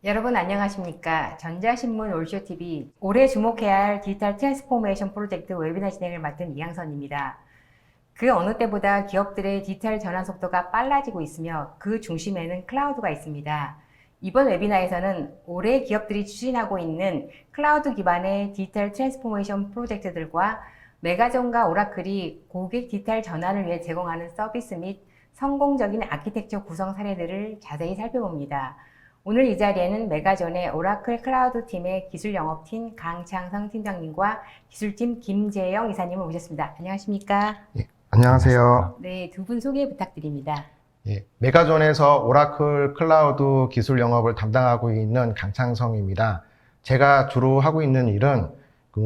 여러분 안녕하십니까? 전자신문 올쇼TV 올해 주목해야 할 디지털 트랜스포메이션 프로젝트 웨비나 진행을 맡은 이양선입니다. 그 어느 때보다 기업들의 디지털 전환 속도가 빨라지고 있으며 그 중심에는 클라우드가 있습니다. 이번 웨비나에서는 올해 기업들이 추진하고 있는 클라우드 기반의 디지털 트랜스포메이션 프로젝트들과 메가존과 오라클이 고객 디지털 전환을 위해 제공하는 서비스 및 성공적인 아키텍처 구성 사례들을 자세히 살펴봅니다. 오늘 이 자리에는 메가존의 오라클 클라우드 팀의 기술 영업팀 강창성 팀장님과 기술팀 김재영 이사님을 모셨습니다. 안녕하십니까? 예, 안녕하세요. 네, 두 분 소개 부탁드립니다. 예, 메가존에서 오라클 클라우드 기술 영업을 담당하고 있는 강창성입니다. 제가 주로 하고 있는 일은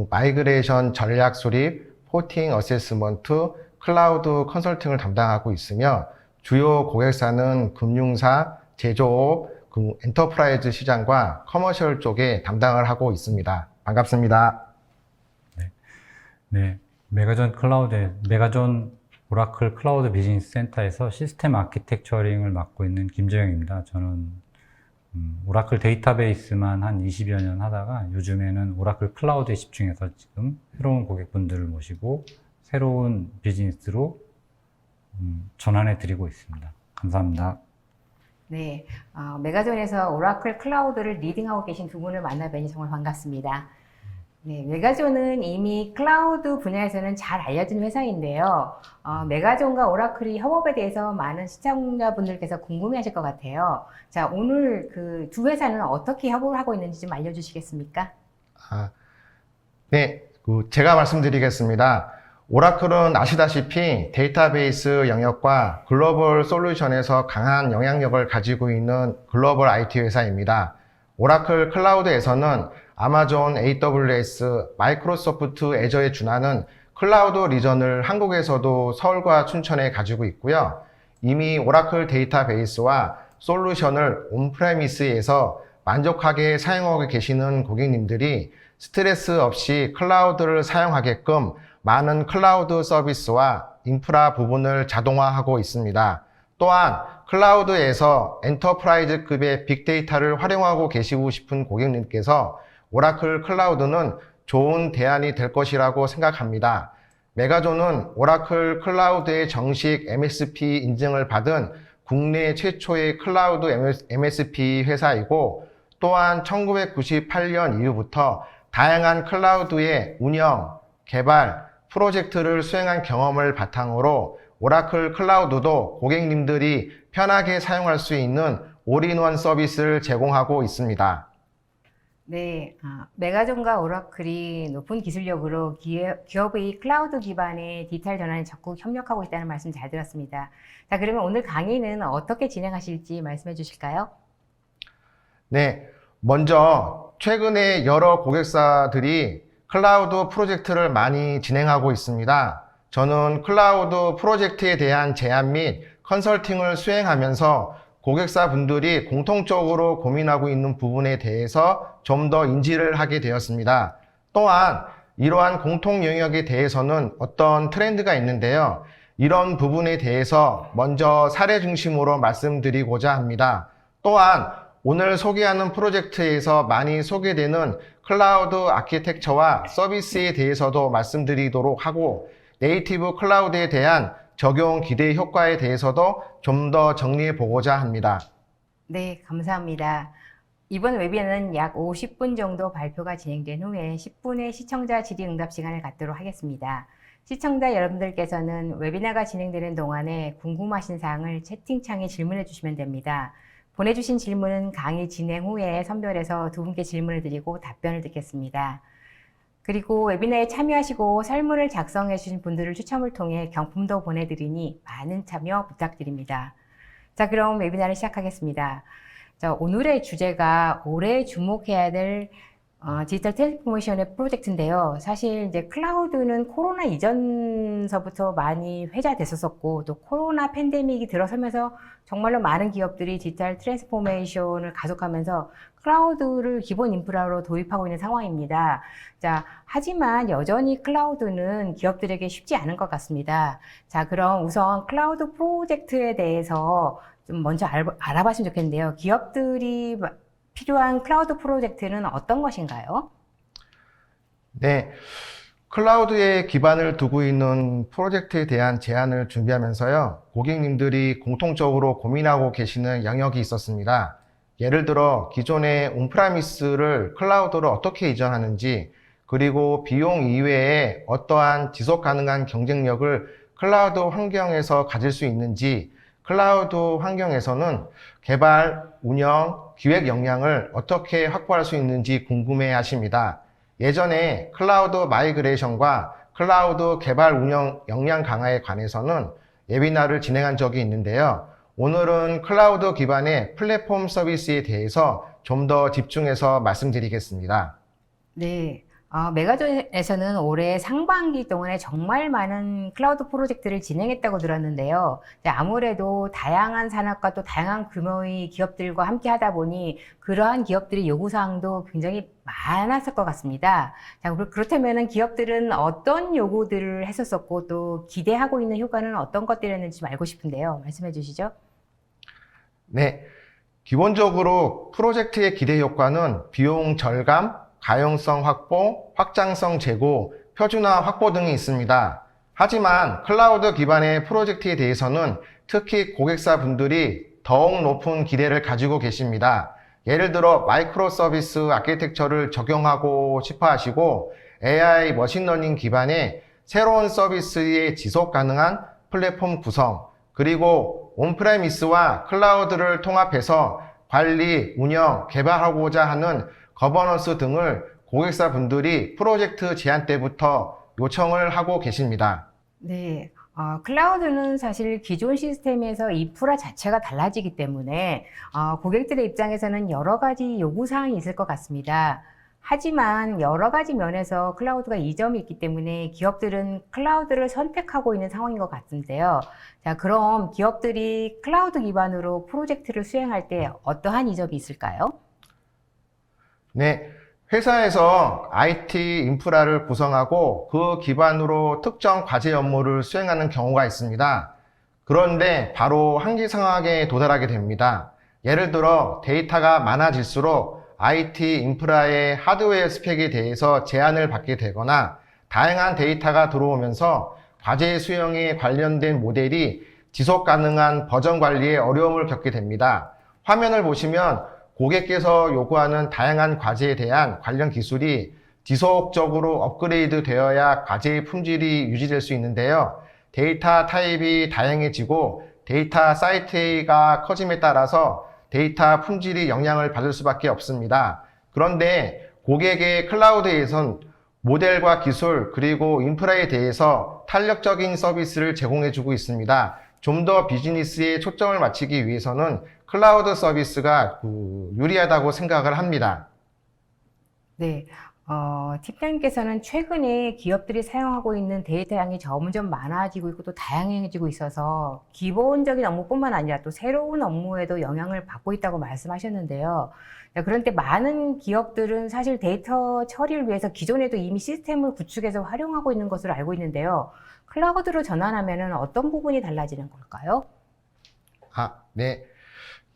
마이그레이션 전략 수립, 포팅 어세스먼트, 클라우드 컨설팅을 담당하고 있으며 주요 고객사는 금융사, 제조업, 엔터프라이즈 시장과 커머셜 쪽에 담당을 하고 있습니다. 반갑습니다. 네, 메가존 오라클 클라우드 비즈니스 센터에서 시스템 아키텍처링을 맡고 있는 김재영입니다. 저는 오라클 데이터베이스만 한 20여 년 하다가 요즘에는 오라클 클라우드에 집중해서 지금 새로운 고객분들을 모시고 새로운 비즈니스로 전환해 드리고 있습니다. 감사합니다. 네, 메가존에서 오라클 클라우드를 리딩하고 계신 두 분을 만나뵈니 정말 반갑습니다. 네, 메가존은 이미 클라우드 분야에서는 잘 알려진 회사인데요. 메가존과 오라클이 협업에 대해서 많은 시청자분들께서 궁금해하실 것 같아요. 자, 오늘 그 두 회사는 어떻게 협업을 하고 있는지 좀 알려주시겠습니까? 네, 제가 말씀드리겠습니다. 오라클은 아시다시피 데이터베이스 영역과 글로벌 솔루션에서 강한 영향력을 가지고 있는 글로벌 IT 회사입니다. 오라클 클라우드에서는 아마존 AWS, 마이크로소프트 애저에 준하는 클라우드 리전을 한국에서도 서울과 춘천에 가지고 있고요. 이미 오라클 데이터베이스와 솔루션을 온프레미스에서 만족하게 사용하고 계시는 고객님들이 스트레스 없이 클라우드를 사용하게끔 많은 클라우드 서비스와 인프라 부분을 자동화하고 있습니다. 또한 클라우드에서 엔터프라이즈급의 빅데이터를 활용하고 계시고 싶은 고객님께서 오라클 클라우드는 좋은 대안이 될 것이라고 생각합니다. 메가존은 오라클 클라우드의 정식 MSP 인증을 받은 국내 최초의 클라우드 MSP 회사이고 또한 1998년 이후부터 다양한 클라우드의 운영, 개발, 프로젝트를 수행한 경험을 바탕으로 오라클 클라우드도 고객님들이 편하게 사용할 수 있는 올인원 서비스를 제공하고 있습니다. 네, 메가존과 오라클이 높은 기술력으로 기업의 클라우드 기반의 디지털 전환에 적극 협력하고 있다는 말씀 잘 들었습니다. 자, 그러면 오늘 강의는 어떻게 진행하실지 말씀해 주실까요? 네, 먼저 최근에 여러 고객사들이 클라우드 프로젝트를 많이 진행하고 있습니다. 저는 클라우드 프로젝트에 대한 제안 및 컨설팅을 수행하면서 고객사 분들이 공통적으로 고민하고 있는 부분에 대해서 좀 더 인지를 하게 되었습니다. 또한 이러한 공통 영역에 대해서는 어떤 트렌드가 있는데요. 이런 부분에 대해서 먼저 사례 중심으로 말씀드리고자 합니다. 또한 오늘 소개하는 프로젝트에서 많이 소개되는 클라우드 아키텍처와 서비스에 대해서도 말씀드리도록 하고 네이티브 클라우드에 대한 적용 기대 효과에 대해서도 좀 더 정리해 보고자 합니다. 네, 감사합니다. 이번 웨비나는 약 50분 정도 발표가 진행된 후에 10분의 시청자 질의응답 시간을 갖도록 하겠습니다. 시청자 여러분들께서는 웨비나가 진행되는 동안에 궁금하신 사항을 채팅창에 질문해 주시면 됩니다. 보내주신 질문은 강의 진행 후에 선별해서 두 분께 질문을 드리고 답변을 듣겠습니다. 그리고 웨비나에 참여하시고 설문을 작성해 주신 분들을 추첨을 통해 경품도 보내드리니 많은 참여 부탁드립니다. 자, 그럼 웨비나를 시작하겠습니다. 자, 오늘의 주제가 올해 주목해야 될 디지털 트랜스포메이션의 프로젝트인데요. 사실 이제 클라우드는 코로나 이전서부터 많이 회자됐었고 또 코로나 팬데믹이 들어서면서 정말로 많은 기업들이 디지털 트랜스포메이션을 가속하면서 클라우드를 기본 인프라로 도입하고 있는 상황입니다. 자, 하지만 여전히 클라우드는 기업들에게 쉽지 않은 것 같습니다. 자, 그럼 우선 클라우드 프로젝트에 대해서 좀 먼저 알아봤으면 좋겠는데요. 기업들이 필요한 클라우드 프로젝트는 어떤 것인가요? 네, 클라우드에 기반을 두고 있는 프로젝트에 대한 제안을 준비하면서요, 고객님들이 공통적으로 고민하고 계시는 영역이 있었습니다. 예를 들어 기존의 온프라미스를 클라우드로 어떻게 이전하는지, 그리고 비용 이외에 어떠한 지속 가능한 경쟁력을 클라우드 환경에서 가질 수 있는지, 클라우드 환경에서는 개발, 운영, 기획 역량을 어떻게 확보할 수 있는지 궁금해 하십니다. 예전에 클라우드 마이그레이션과 클라우드 개발 운영 역량 강화에 관해서는 웨비나를 진행한 적이 있는데요. 오늘은 클라우드 기반의 플랫폼 서비스에 대해서 좀 더 집중해서 말씀드리겠습니다. 네. 메가존에서는 올해 상반기 동안에 정말 많은 클라우드 프로젝트를 진행했다고 들었는데요. 아무래도 다양한 산업과 또 다양한 규모의 기업들과 함께 하다 보니 그러한 기업들의 요구사항도 굉장히 많았을 것 같습니다. 자, 그렇다면 기업들은 어떤 요구들을 했었었고 또 기대하고 있는 효과는 어떤 것들이었는지 좀 알고 싶은데요. 말씀해 주시죠. 네. 기본적으로 프로젝트의 기대 효과는 비용 절감, 가용성 확보, 확장성 제고, 표준화 확보 등이 있습니다. 하지만 클라우드 기반의 프로젝트에 대해서는 특히 고객사 분들이 더욱 높은 기대를 가지고 계십니다. 예를 들어 마이크로 서비스 아키텍처를 적용하고 싶어 하시고 AI 머신러닝 기반의 새로운 서비스의 지속 가능한 플랫폼 구성, 그리고 온프레미스와 클라우드를 통합해서 관리, 운영, 개발하고자 하는 거버넌스 등을 고객사 분들이 프로젝트 제안 때부터 요청을 하고 계십니다. 네. 클라우드는 사실 기존 시스템에서 인프라 자체가 달라지기 때문에 고객들의 입장에서는 여러 가지 요구사항이 있을 것 같습니다. 하지만 여러 가지 면에서 클라우드가 이점이 있기 때문에 기업들은 클라우드를 선택하고 있는 상황인 것 같은데요. 자, 그럼 기업들이 클라우드 기반으로 프로젝트를 수행할 때 어떠한 이점이 있을까요? 네, 회사에서 IT 인프라를 구성하고 그 기반으로 특정 과제 업무를 수행하는 경우가 있습니다. 그런데 바로 한계 상황에 도달하게 됩니다. 예를 들어 데이터가 많아질수록 IT 인프라의 하드웨어 스펙에 대해서 제한을 받게 되거나 다양한 데이터가 들어오면서 과제 수행에 관련된 모델이 지속 가능한 버전 관리에 어려움을 겪게 됩니다. 화면을 보시면 고객께서 요구하는 다양한 과제에 대한 관련 기술이 지속적으로 업그레이드 되어야 과제의 품질이 유지될 수 있는데요. 데이터 타입이 다양해지고 데이터 사이트가 커짐에 따라서 데이터 품질이 영향을 받을 수밖에 없습니다. 그런데 고객의 클라우드에선 모델과 기술 그리고 인프라에 대해서 탄력적인 서비스를 제공해주고 있습니다. 좀 더 비즈니스에 초점을 맞추기 위해서는 클라우드 서비스가 유리하다고 생각을 합니다. 네. 팀장님께서는 최근에 기업들이 사용하고 있는 데이터 양이 점점 많아지고 있고 또 다양해지고 있어서 기본적인 업무뿐만 아니라 또 새로운 업무에도 영향을 받고 있다고 말씀하셨는데요. 그런데 많은 기업들은 사실 데이터 처리를 위해서 기존에도 이미 시스템을 구축해서 활용하고 있는 것으로 알고 있는데요. 클라우드로 전환하면 어떤 부분이 달라지는 걸까요? 네.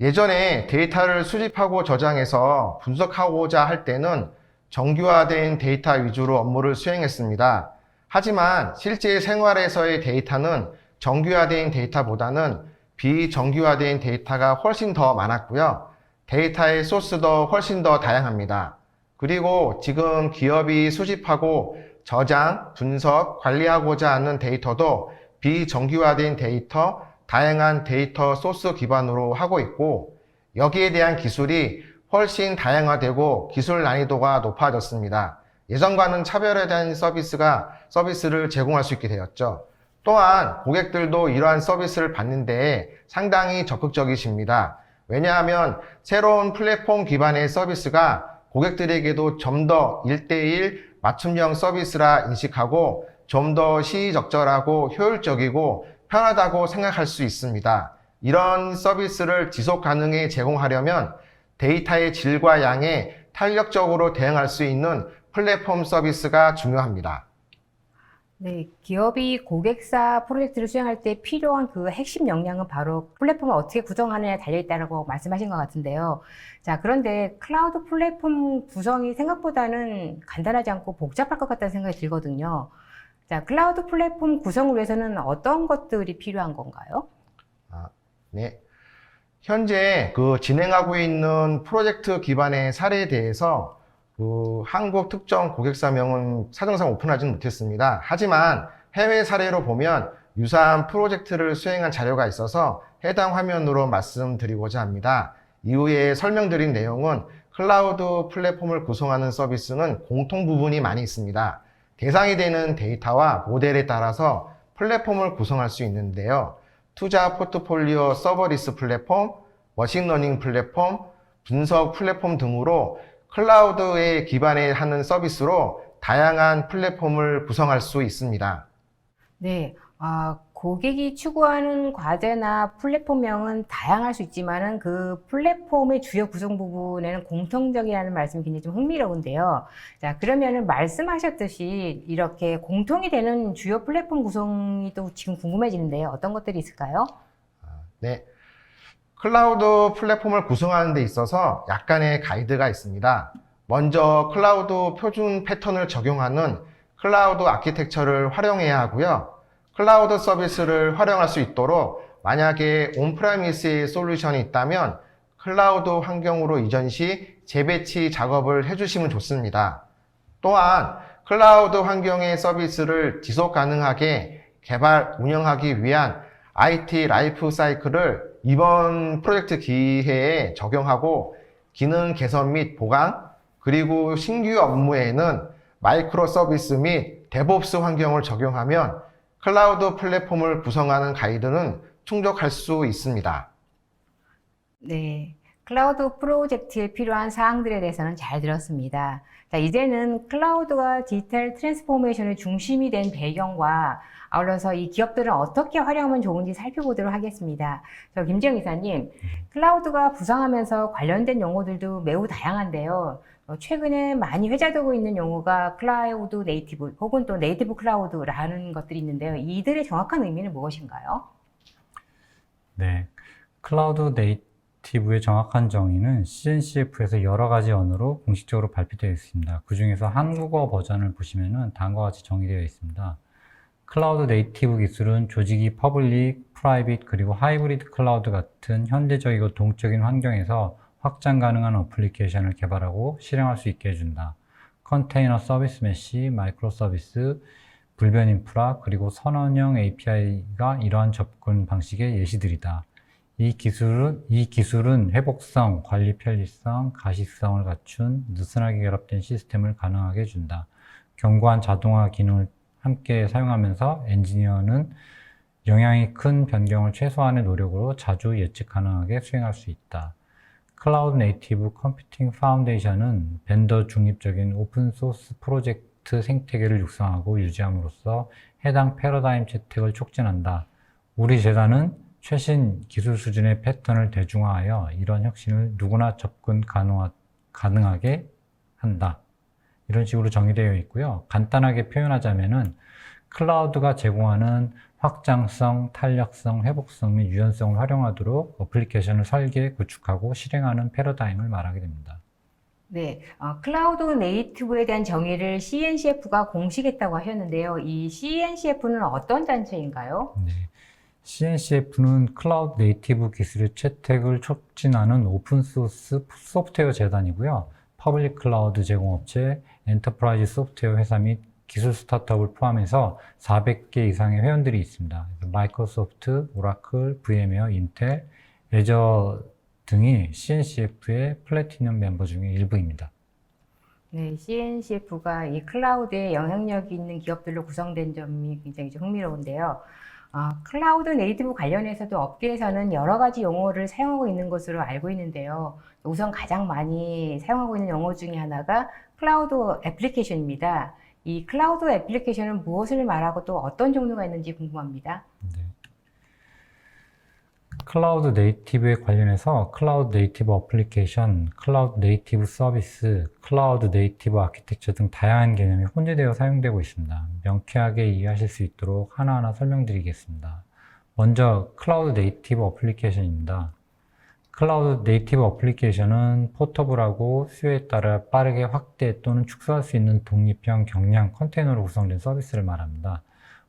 예전에 데이터를 수집하고 저장해서 분석하고자 할 때는 정규화된 데이터 위주로 업무를 수행했습니다. 하지만 실제 생활에서의 데이터는 정규화된 데이터보다는 비정규화된 데이터가 훨씬 더 많았고요. 데이터의 소스도 훨씬 더 다양합니다. 그리고 지금 기업이 수집하고 저장, 분석, 관리하고자 하는 데이터도 비정규화된 데이터, 다양한 데이터 소스 기반으로 하고 있고 여기에 대한 기술이 훨씬 다양화되고 기술 난이도가 높아졌습니다. 예전과는 차별화된 서비스를 제공할 수 있게 되었죠. 또한 고객들도 이러한 서비스를 받는 데에 상당히 적극적이십니다. 왜냐하면 새로운 플랫폼 기반의 서비스가 고객들에게도 좀 더 1대1 맞춤형 서비스라 인식하고 좀 더 시의적절하고 효율적이고 편하다고 생각할 수 있습니다. 이런 서비스를 지속 가능에 제공하려면 데이터의 질과 양에 탄력적으로 대응할 수 있는 플랫폼 서비스가 중요합니다. 네, 기업이 고객사 프로젝트를 수행할 때 필요한 그 핵심 역량은 바로 플랫폼을 어떻게 구성하느냐에 달려있다고 말씀하신 것 같은데요. 자, 그런데 클라우드 플랫폼 구성이 생각보다는 간단하지 않고 복잡할 것 같다는 생각이 들거든요. 자, 클라우드 플랫폼 구성을 위해서는 어떤 것들이 필요한 건가요? 네. 현재 진행하고 있는 프로젝트 기반의 사례에 대해서 한국 특정 고객사명은 사정상 오픈하지는 못했습니다. 하지만 해외 사례로 보면 유사한 프로젝트를 수행한 자료가 있어서 해당 화면으로 말씀드리고자 합니다. 이후에 설명드린 내용은 클라우드 플랫폼을 구성하는 서비스는 공통 부분이 많이 있습니다. 대상이 되는 데이터와 모델에 따라서 플랫폼을 구성할 수 있는데요. 투자 포트폴리오 서버리스 플랫폼, 머신러닝 플랫폼, 분석 플랫폼 등으로 클라우드에 기반에 하는 서비스로 다양한 플랫폼을 구성할 수 있습니다. 네, 고객이 추구하는 과제나 플랫폼명은 다양할 수 있지만은 그 플랫폼의 주요 구성 부분에는 공통적이라는 말씀이 굉장히 좀 흥미로운데요. 자, 그러면은 말씀하셨듯이 이렇게 공통이 되는 주요 플랫폼 구성이 또 지금 궁금해지는데요. 어떤 것들이 있을까요? 네. 클라우드 플랫폼을 구성하는 데 있어서 약간의 가이드가 있습니다. 먼저 클라우드 표준 패턴을 적용하는 클라우드 아키텍처를 활용해야 하고요. 클라우드 서비스를 활용할 수 있도록 만약에 온프레미스의 솔루션이 있다면 클라우드 환경으로 이전 시 재배치 작업을 해주시면 좋습니다. 또한 클라우드 환경의 서비스를 지속 가능하게 개발, 운영하기 위한 IT 라이프 사이클을 이번 프로젝트 기회에 적용하고 기능 개선 및 보강, 그리고 신규 업무에는 마이크로 서비스 및 데브옵스 환경을 적용하면 클라우드 플랫폼을 구성하는 가이드는 충족할 수 있습니다. 네, 클라우드 프로젝트에 필요한 사항들에 대해서는 잘 들었습니다. 자, 이제는 클라우드가 디지털 트랜스포메이션의 중심이 된 배경과 아울러서 이 기업들은 어떻게 활용하면 좋은지 살펴보도록 하겠습니다. 김지영 이사님, 클라우드가 부상하면서 관련된 용어들도 매우 다양한데요. 최근에 많이 회자되고 있는 용어가 클라우드 네이티브 혹은 또 네이티브 클라우드라는 것들이 있는데요. 이들의 정확한 의미는 무엇인가요? 네, 클라우드 네이티브의 정확한 정의는 CNCF에서 여러 가지 언어로 공식적으로 발표되어 있습니다. 그 중에서 한국어 버전을 보시면은 다음과 같이 정의되어 있습니다. 클라우드 네이티브 기술은 조직이 퍼블릭, 프라이빗, 그리고 하이브리드 클라우드 같은 현대적이고 동적인 환경에서 확장 가능한 어플리케이션을 개발하고 실행할 수 있게 해준다. 컨테이너 서비스 메시, 마이크로 서비스, 불변 인프라, 그리고 선언형 API가 이러한 접근 방식의 예시들이다. 이 기술은 회복성, 관리 편리성, 가시성을 갖춘 느슨하게 결합된 시스템을 가능하게 해준다. 견고한 자동화 기능을 함께 사용하면서 엔지니어는 영향이 큰 변경을 최소한의 노력으로 자주 예측 가능하게 수행할 수 있다. 클라우드 네이티브 컴퓨팅 파운데이션은 벤더 중립적인 오픈소스 프로젝트 생태계를 육성하고 유지함으로써 해당 패러다임 채택을 촉진한다. 우리 재단은 최신 기술 수준의 패턴을 대중화하여 이런 혁신을 누구나 접근 가능하게 한다. 이런 식으로 정의되어 있고요. 간단하게 표현하자면은 클라우드가 제공하는 확장성, 탄력성, 회복성 및 유연성을 활용하도록 어플리케이션을 설계, 구축하고 실행하는 패러다임을 말하게 됩니다. 네, 클라우드 네이티브에 대한 정의를 CNCF가 공식했다고 하셨는데요. 이 CNCF는 어떤 단체인가요? 네. CNCF는 클라우드 네이티브 기술의 채택을 촉진하는 오픈소스 소프트웨어 재단이고요. 퍼블릭 클라우드 제공업체, 엔터프라이즈 소프트웨어 회사 및 기술 스타트업을 포함해서 400개 이상의 회원들이 있습니다. 마이크로소프트, 오라클, VM웨어, 인텔, 애저 등이 CNCF의 플래티넘 멤버 중에 일부입니다. 네, CNCF가 이 클라우드에 영향력이 있는 기업들로 구성된 점이 굉장히 좀 흥미로운데요. 클라우드 네이티브 관련해서도 업계에서는 여러 가지 용어를 사용하고 있는 것으로 알고 있는데요. 우선 가장 많이 사용하고 있는 용어 중에 하나가 클라우드 애플리케이션입니다. 이 클라우드 애플리케이션은 무엇을 말하고 또 어떤 종류가 있는지 궁금합니다. 네. 클라우드 네이티브에 관련해서 클라우드 네이티브 어플리케이션, 클라우드 네이티브 서비스, 클라우드 네이티브 아키텍처 등 다양한 개념이 혼재되어 사용되고 있습니다. 명쾌하게 이해하실 수 있도록 하나하나 설명드리겠습니다. 먼저 클라우드 네이티브 어플리케이션입니다. 클라우드 네이티브 어플리케이션은 포터블하고 수요에 따라 빠르게 확대 또는 축소할 수 있는 독립형 경량 컨테이너로 구성된 서비스를 말합니다.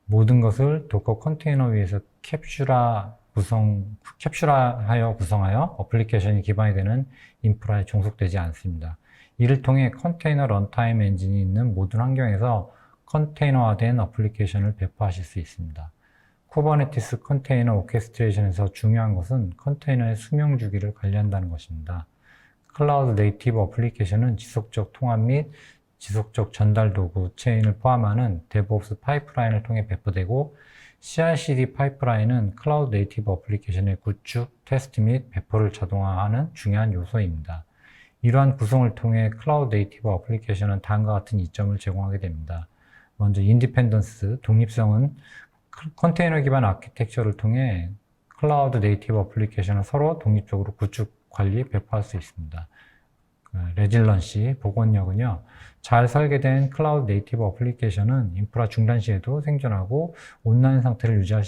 모든 것을 도커 컨테이너 위에서 캡슐하여 구성하여 어플리케이션이 기반이 되는 인프라에 종속되지 않습니다. 이를 통해 컨테이너 런타임 엔진이 있는 모든 환경에서 컨테이너화된 어플리케이션을 배포하실 수 있습니다. 쿠버네티스 컨테이너 오케스트레이션에서 중요한 것은 컨테이너의 수명 주기를 관리한다는 것입니다. 클라우드 네이티브 어플리케이션은 지속적 통합 및 지속적 전달 도구 체인을 포함하는 DevOps 파이프라인을 통해 배포되고, CI/CD 파이프라인은 클라우드 네이티브 어플리케이션의 구축, 테스트 및 배포를 자동화하는 중요한 요소입니다. 이러한 구성을 통해 클라우드 네이티브 어플리케이션은 다음과 같은 이점을 제공하게 됩니다. 먼저 인디펜던스, 독립성은 컨테이너 기반 아키텍처를 통해 클라우드 네이티브 어플리케이션을 서로 독립적으로 구축, 관리, 배포할 수 있습니다. 레질런시, 복원력은요, 잘 설계된 클라우드 네이티브 어플리케이션은 인프라 중단 시에도 생존하고 온라인 상태를 유지할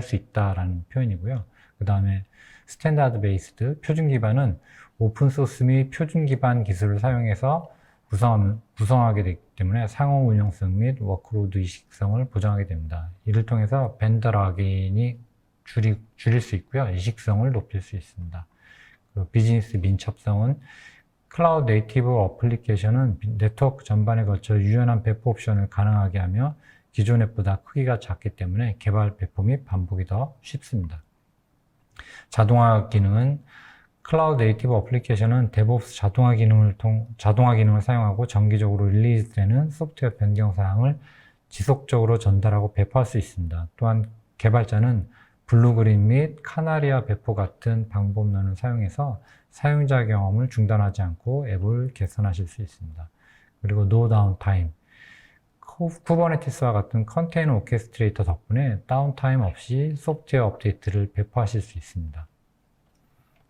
수 있다라는 표현이고요. 그 다음에 스탠다드 베이스드, 표준 기반은 오픈소스 및 표준 기반 기술을 사용해서 구성하게 되기 때문에 상호 운영성 및 워크로드 이식성을 보장하게 됩니다. 이를 통해서 벤더 락인이 줄일 수 있고요. 이식성을 높일 수 있습니다. 비즈니스 민첩성은 클라우드 네이티브 어플리케이션은 네트워크 전반에 걸쳐 유연한 배포 옵션을 가능하게 하며 기존 앱보다 크기가 작기 때문에 개발, 배포 및 반복이 더 쉽습니다. 자동화 기능은 클라우드 네이티브 어플리케이션은 DevOps 자동화 기능을 사용하고 정기적으로 릴리즈되는 소프트웨어 변경 사항을 지속적으로 전달하고 배포할 수 있습니다. 또한 개발자는 블루그린 및 카나리아 배포 같은 방법론을 사용해서 사용자 경험을 중단하지 않고 앱을 개선하실 수 있습니다. 그리고 노 다운타임, 쿠버네티스와 같은 컨테이너 오케스트레이터 덕분에 다운타임 없이 소프트웨어 업데이트를 배포하실 수 있습니다.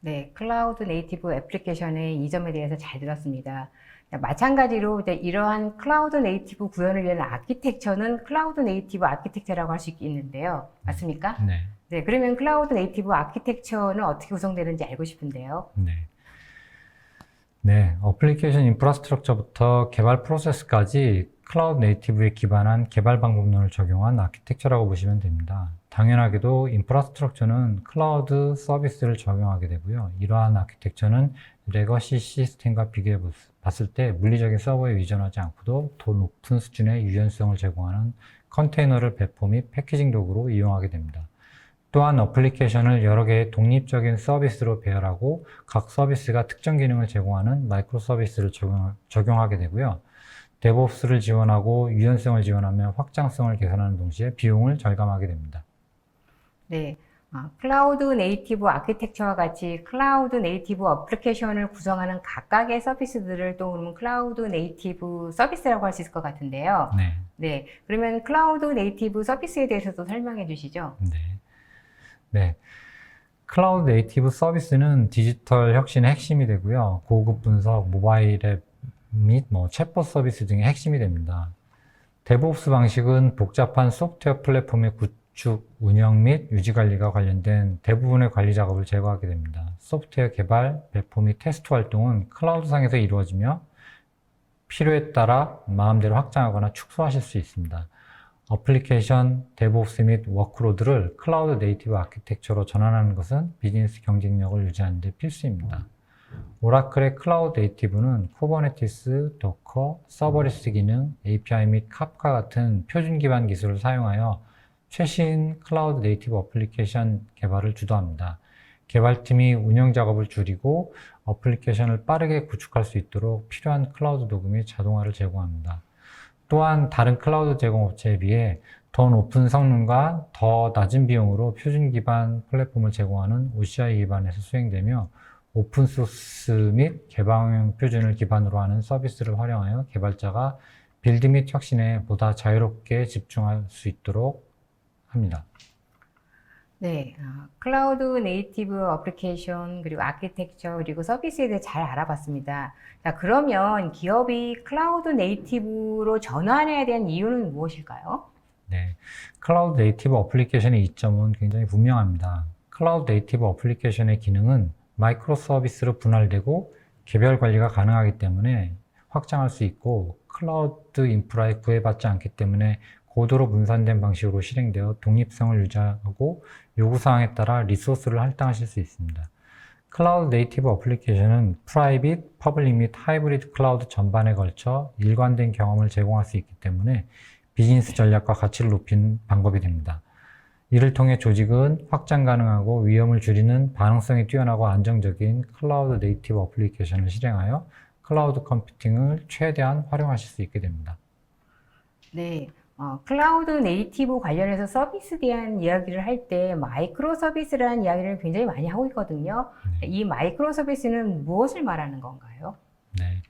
네, 클라우드 네이티브 애플리케이션의 이점에 대해서 잘 들었습니다. 마찬가지로 이제 이러한 클라우드 네이티브 구현을 위한 아키텍처는 클라우드 네이티브 아키텍처라고 할 수 있겠는데요. 맞습니까? 네. 네, 그러면 클라우드 네이티브 아키텍처는 어떻게 구성되는지 알고 싶은데요. 네, 어플리케이션 인프라스트럭처부터 개발 프로세스까지 클라우드 네이티브에 기반한 개발 방법론을 적용한 아키텍처라고 보시면 됩니다. 당연하게도 인프라스트럭처는 클라우드 서비스를 적용하게 되고요. 이러한 아키텍처는 레거시 시스템과 비교해 봤을 때 물리적인 서버에 의존하지 않고도 더 높은 수준의 유연성을 제공하는 컨테이너를 배포 및 패키징 도구로 이용하게 됩니다. 또한 어플리케이션을 여러 개의 독립적인 서비스로 배열하고 각 서비스가 특정 기능을 제공하는 마이크로 서비스를 적용하게 되고요. DevOps를 지원하고 유연성을 지원하며 확장성을 개선하는 동시에 비용을 절감하게 됩니다. 네, 클라우드 네이티브 아키텍처와 같이 클라우드 네이티브 어플리케이션을 구성하는 각각의 서비스들을 또 그러면 클라우드 네이티브 서비스라고 할 수 있을 것 같은데요. 네, 그러면 클라우드 네이티브 서비스에 대해서도 설명해 주시죠. 네. 클라우드 네이티브 서비스는 디지털 혁신의 핵심이 되고요. 고급 분석, 모바일 앱 및 챗봇 서비스 등의 핵심이 됩니다. DevOps 방식은 복잡한 소프트웨어 플랫폼의 구축, 운영 및 유지 관리가 관련된 대부분의 관리 작업을 제거하게 됩니다. 소프트웨어 개발, 배포 및 테스트 활동은 클라우드상에서 이루어지며 필요에 따라 마음대로 확장하거나 축소하실 수 있습니다. 어플리케이션, DevOps 및 워크로드를 클라우드 네이티브 아키텍처로 전환하는 것은 비즈니스 경쟁력을 유지하는 데 필수입니다. 오라클의 클라우드 네이티브는 쿠버네티스, 도커, 서버리스 기능, API 및 카프카 같은 표준 기반 기술을 사용하여 최신 클라우드 네이티브 어플리케이션 개발을 주도합니다. 개발팀이 운영 작업을 줄이고 어플리케이션을 빠르게 구축할 수 있도록 필요한 클라우드 도구 및 자동화를 제공합니다. 또한 다른 클라우드 제공업체에 비해 더 높은 성능과 더 낮은 비용으로 표준 기반 플랫폼을 제공하는 OCI 기반에서 수행되며 오픈소스 및 개방형 표준을 기반으로 하는 서비스를 활용하여 개발자가 빌드 및 혁신에 보다 자유롭게 집중할 수 있도록 합니다. 네, 클라우드 네이티브 어플리케이션, 그리고 아키텍처, 그리고 서비스에 대해 잘 알아봤습니다. 자, 그러면 기업이 클라우드 네이티브로 전환해야 되는 이유는 무엇일까요? 네, 클라우드 네이티브 어플리케이션의 이점은 굉장히 분명합니다. 클라우드 네이티브 어플리케이션의 기능은 마이크로 서비스로 분할되고 개별 관리가 가능하기 때문에 확장할 수 있고, 클라우드 인프라에 구애받지 않기 때문에 고도로 분산된 방식으로 실행되어 독립성을 유지하고 요구사항에 따라 리소스를 할당하실 수 있습니다. 클라우드 네이티브 어플리케이션은 프라이빗, 퍼블릭 및 하이브리드 클라우드 전반에 걸쳐 일관된 경험을 제공할 수 있기 때문에 비즈니스 전략과 가치를 높이는 방법이 됩니다. 이를 통해 조직은 확장 가능하고 위험을 줄이는 반응성이 뛰어나고 안정적인 클라우드 네이티브 어플리케이션을 실행하여 클라우드 컴퓨팅을 최대한 활용하실 수 있게 됩니다. 네, 클라우드 네이티브 관련해서 서비스에 대한 이야기를 할 때 마이크로 서비스라는 이야기를 굉장히 많이 하고 있거든요. 이 마이크로 서비스는 무엇을 말하는 건가요? 네.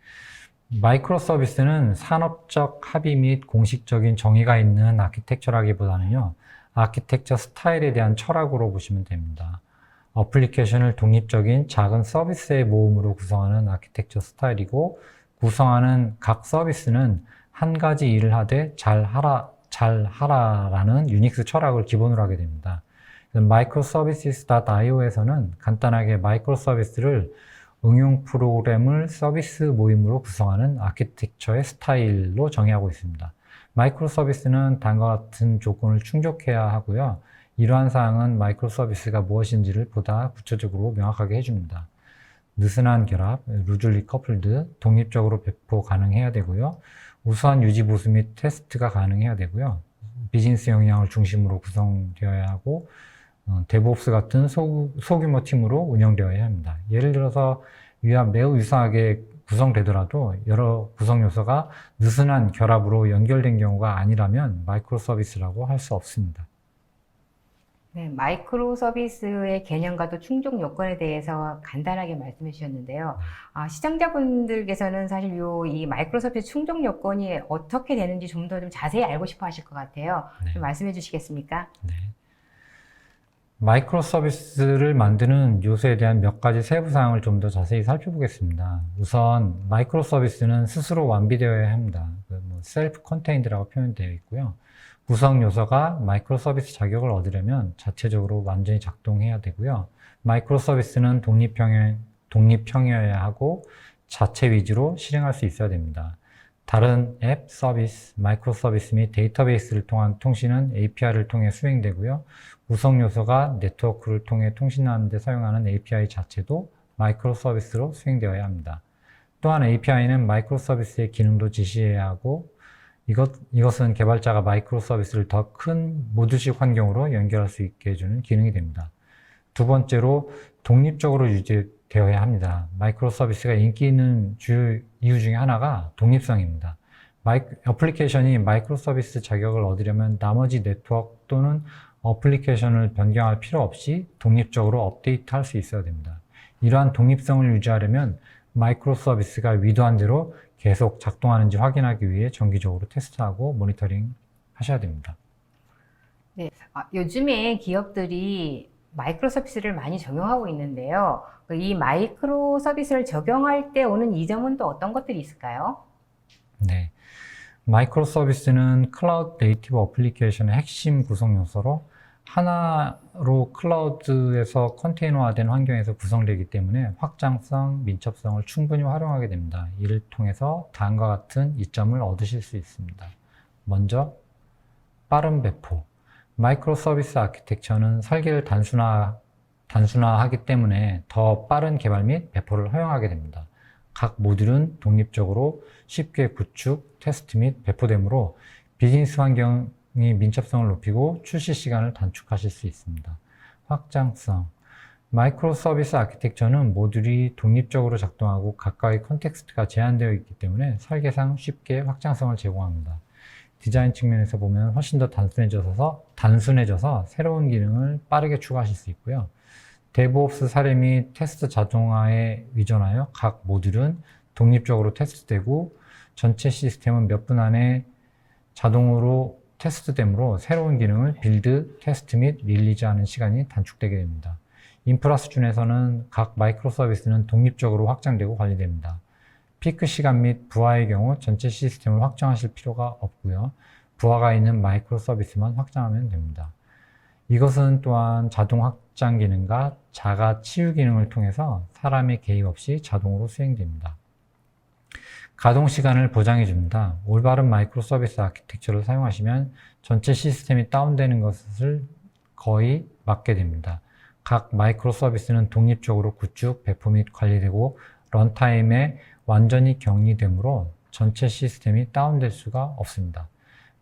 마이크로 서비스는 산업적 합의 및 공식적인 정의가 있는 아키텍처라기보다는요, 아키텍처 스타일에 대한 철학으로 보시면 됩니다. 어플리케이션을 독립적인 작은 서비스의 모음으로 구성하는 아키텍처 스타일이고, 구성하는 각 서비스는 한 가지 일을 하되 잘하라라는 유닉스 철학을 기본으로 하게 됩니다. microservices.io에서는 간단하게 마이크로 서비스를 응용 프로그램을 서비스 모임으로 구성하는 아키텍처의 스타일로 정의하고 있습니다. 마이크로 서비스는 다음과 같은 조건을 충족해야 하고요. 이러한 사항은 마이크로 서비스가 무엇인지를 보다 구체적으로 명확하게 해줍니다. 느슨한 결합, 루즐리 커플드, 독립적으로 배포 가능해야 되고요. 우수한 유지 보수 및 테스트가 가능해야 되고요. 비즈니스 역량을 중심으로 구성되어야 하고, 데브옵스 같은 소규모 팀으로 운영되어야 합니다. 예를 들어서 위와 매우 유사하게 구성되더라도 여러 구성 요소가 느슨한 결합으로 연결된 경우가 아니라면 마이크로 서비스라고 할 수 없습니다. 네, 마이크로 서비스의 개념과 또 충족 요건에 대해서 간단하게 말씀해 주셨는데요. 시청자분들께서는 사실 이 마이크로 서비스 충족 요건이 어떻게 되는지 좀 더 좀 자세히 알고 싶어 하실 것 같아요. 네. 좀 말씀해 주시겠습니까? 네. 마이크로 서비스를 만드는 요소에 대한 몇 가지 세부 사항을 좀 더 자세히 살펴보겠습니다. 우선 마이크로 서비스는 스스로 완비되어야 합니다. 셀프 컨테인드라고 표현되어 있고요. 구성 요소가 마이크로 서비스 자격을 얻으려면 자체적으로 완전히 작동해야 되고요. 마이크로 서비스는 독립형이어야 하고 자체 위주로 실행할 수 있어야 됩니다. 다른 앱, 서비스, 마이크로 서비스 및 데이터베이스를 통한 통신은 API를 통해 수행되고요. 구성 요소가 네트워크를 통해 통신하는 데 사용하는 API 자체도 마이크로 서비스로 수행되어야 합니다. 또한 API는 마이크로 서비스의 기능도 지시해야 하고, 이것은 개발자가 마이크로 서비스를 더 큰 모듈식 환경으로 연결할 수 있게 해주는 기능이 됩니다. 두 번째로 독립적으로 유지되어야 합니다. 마이크로 서비스가 인기 있는 주요 이유 중에 하나가 독립성입니다. 어플리케이션이 마이크로 서비스 자격을 얻으려면 나머지 네트워크 또는 어플리케이션을 변경할 필요 없이 독립적으로 업데이트할 수 있어야 됩니다. 이러한 독립성을 유지하려면 마이크로 서비스가 위도한 대로 계속 작동하는지 확인하기 위해 정기적으로 테스트하고 모니터링 하셔야 됩니다. 네, 요즘에 기업들이 마이크로 서비스를 많이 적용하고 있는데요. 이 마이크로 서비스를 적용할 때 오는 이점은 또 어떤 것들이 있을까요? 네, 마이크로 서비스는 클라우드 네이티브 어플리케이션의 핵심 구성 요소로 하나로 클라우드에서 컨테이너화된 환경에서 구성되기 때문에 확장성, 민첩성을 충분히 활용하게 됩니다. 이를 통해서 다음과 같은 이점을 얻으실 수 있습니다. 먼저, 빠른 배포. 마이크로 서비스 아키텍처는 설계를 단순화하기 때문에 더 빠른 개발 및 배포를 허용하게 됩니다. 각 모듈은 독립적으로 쉽게 구축, 테스트 및 배포되므로 비즈니스 환경이 민첩성을 높이고 출시 시간을 단축하실 수 있습니다. 확장성. 마이크로 서비스 아키텍처는 모듈이 독립적으로 작동하고 각각의 컨텍스트가 제한되어 있기 때문에 설계상 쉽게 확장성을 제공합니다. 디자인 측면에서 보면 훨씬 더 단순해져서 새로운 기능을 빠르게 추가하실 수 있고요. 데브옵스 사례 및 테스트 자동화에 의존하여 각 모듈은 독립적으로 테스트되고 전체 시스템은 몇 분 안에 자동으로 테스트되므로 새로운 기능을 빌드, 테스트 및 릴리즈하는 시간이 단축되게 됩니다. 인프라 수준에서는 각 마이크로 서비스는 독립적으로 확장되고 관리됩니다. 피크 시간 및 부하의 경우 전체 시스템을 확장하실 필요가 없고요. 부하가 있는 마이크로 서비스만 확장하면 됩니다. 이것은 또한 자동 확장 기능과 자가 치유 기능을 통해서 사람의 개입 없이 자동으로 수행됩니다. 가동 시간을 보장해 줍니다. 올바른 마이크로 서비스 아키텍처를 사용하시면 전체 시스템이 다운되는 것을 거의 막게 됩니다. 각 마이크로 서비스는 독립적으로 구축, 배포 및 관리되고 런타임에 완전히 격리되므로 전체 시스템이 다운될 수가 없습니다.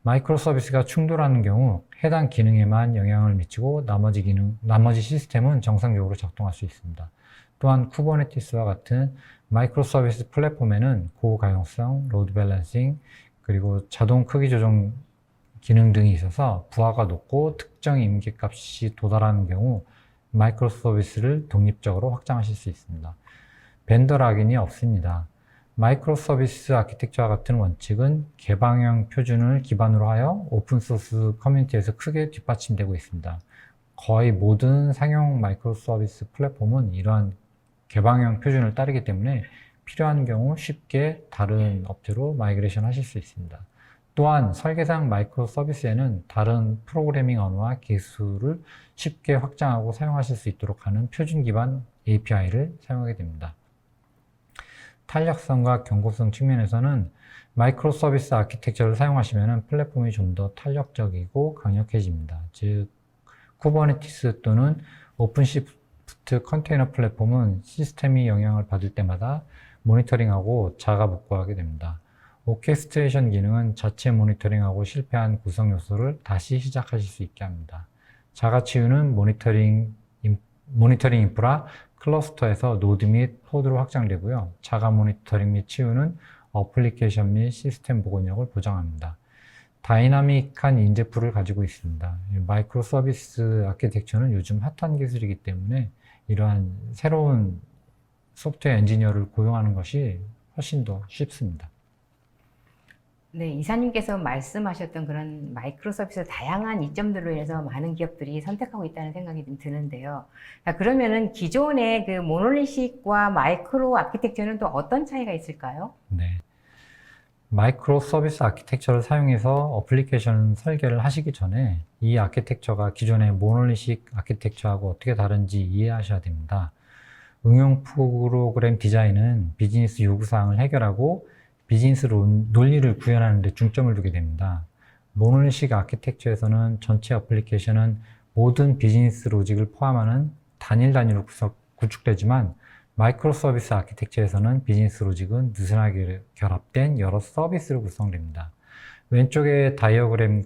마이크로 서비스가 충돌하는 경우 해당 기능에만 영향을 미치고 나머지 시스템은 정상적으로 작동할 수 있습니다. 또한 쿠버네티스와 같은 마이크로 서비스 플랫폼에는 고가용성, 로드 밸런싱, 그리고 자동 크기 조정 기능 등이 있어서 부하가 높고 특정 임계값이 도달하는 경우 마이크로 서비스를 독립적으로 확장하실 수 있습니다. 벤더 락인이 없습니다. 마이크로 서비스 아키텍처와 같은 원칙은 개방형 표준을 기반으로 하여 오픈소스 커뮤니티에서 크게 뒷받침되고 있습니다. 거의 모든 상용 마이크로 서비스 플랫폼은 이러한 개방형 표준을 따르기 때문에 필요한 경우 쉽게 다른 업체로 마이그레이션 하실 수 있습니다. 또한 설계상 마이크로 서비스에는 다른 프로그래밍 언어와 기술을 쉽게 확장하고 사용하실 수 있도록 하는 표준 기반 API를 사용하게 됩니다. 탄력성과 경고성 측면에서는 마이크로 서비스 아키텍처를 사용하시면 플랫폼이 좀 더 탄력적이고 강력해집니다. 즉, 쿠버네티스 또는 오픈시프트 컨테이너 플랫폼은 시스템이 영향을 받을 때마다 모니터링하고 자가 복구하게 됩니다. 오케스트레이션 기능은 자체 모니터링하고 실패한 구성 요소를 다시 시작하실 수 있게 합니다. 자가 치유는 모니터링 인프라 클러스터에서 노드 및 포드로 확장되고요. 자가 모니터링 및 치유는 어플리케이션 및 시스템 복원력을 보장합니다. 다이나믹한 인재풀을 가지고 있습니다. 마이크로 서비스 아키텍처는 요즘 핫한 기술이기 때문에 이러한 새로운 소프트웨어 엔지니어를 고용하는 것이 훨씬 더 쉽습니다. 네, 이사님께서 말씀하셨던 그런 마이크로 서비스 다양한 이점들로 인해서 많은 기업들이 선택하고 있다는 생각이 좀 드는데요. 자, 그러면은 기존의 그 모놀리식과 마이크로 아키텍처는 또 어떤 차이가 있을까요? 네. 마이크로 서비스 아키텍처를 사용해서 어플리케이션 설계를 하시기 전에 이 아키텍처가 기존의 모놀리식 아키텍처하고 어떻게 다른지 이해하셔야 됩니다. 응용 프로그램 디자인은 비즈니스 요구사항을 해결하고 비즈니스 논리를 구현하는 데 중점을 두게 됩니다. 모놀리식 아키텍처에서는 전체 어플리케이션은 모든 비즈니스 로직을 포함하는 단위로 구축되지만 마이크로 서비스 아키텍처에서는 비즈니스 로직은 느슨하게 결합된 여러 서비스로 구성됩니다. 왼쪽의 다이어그램은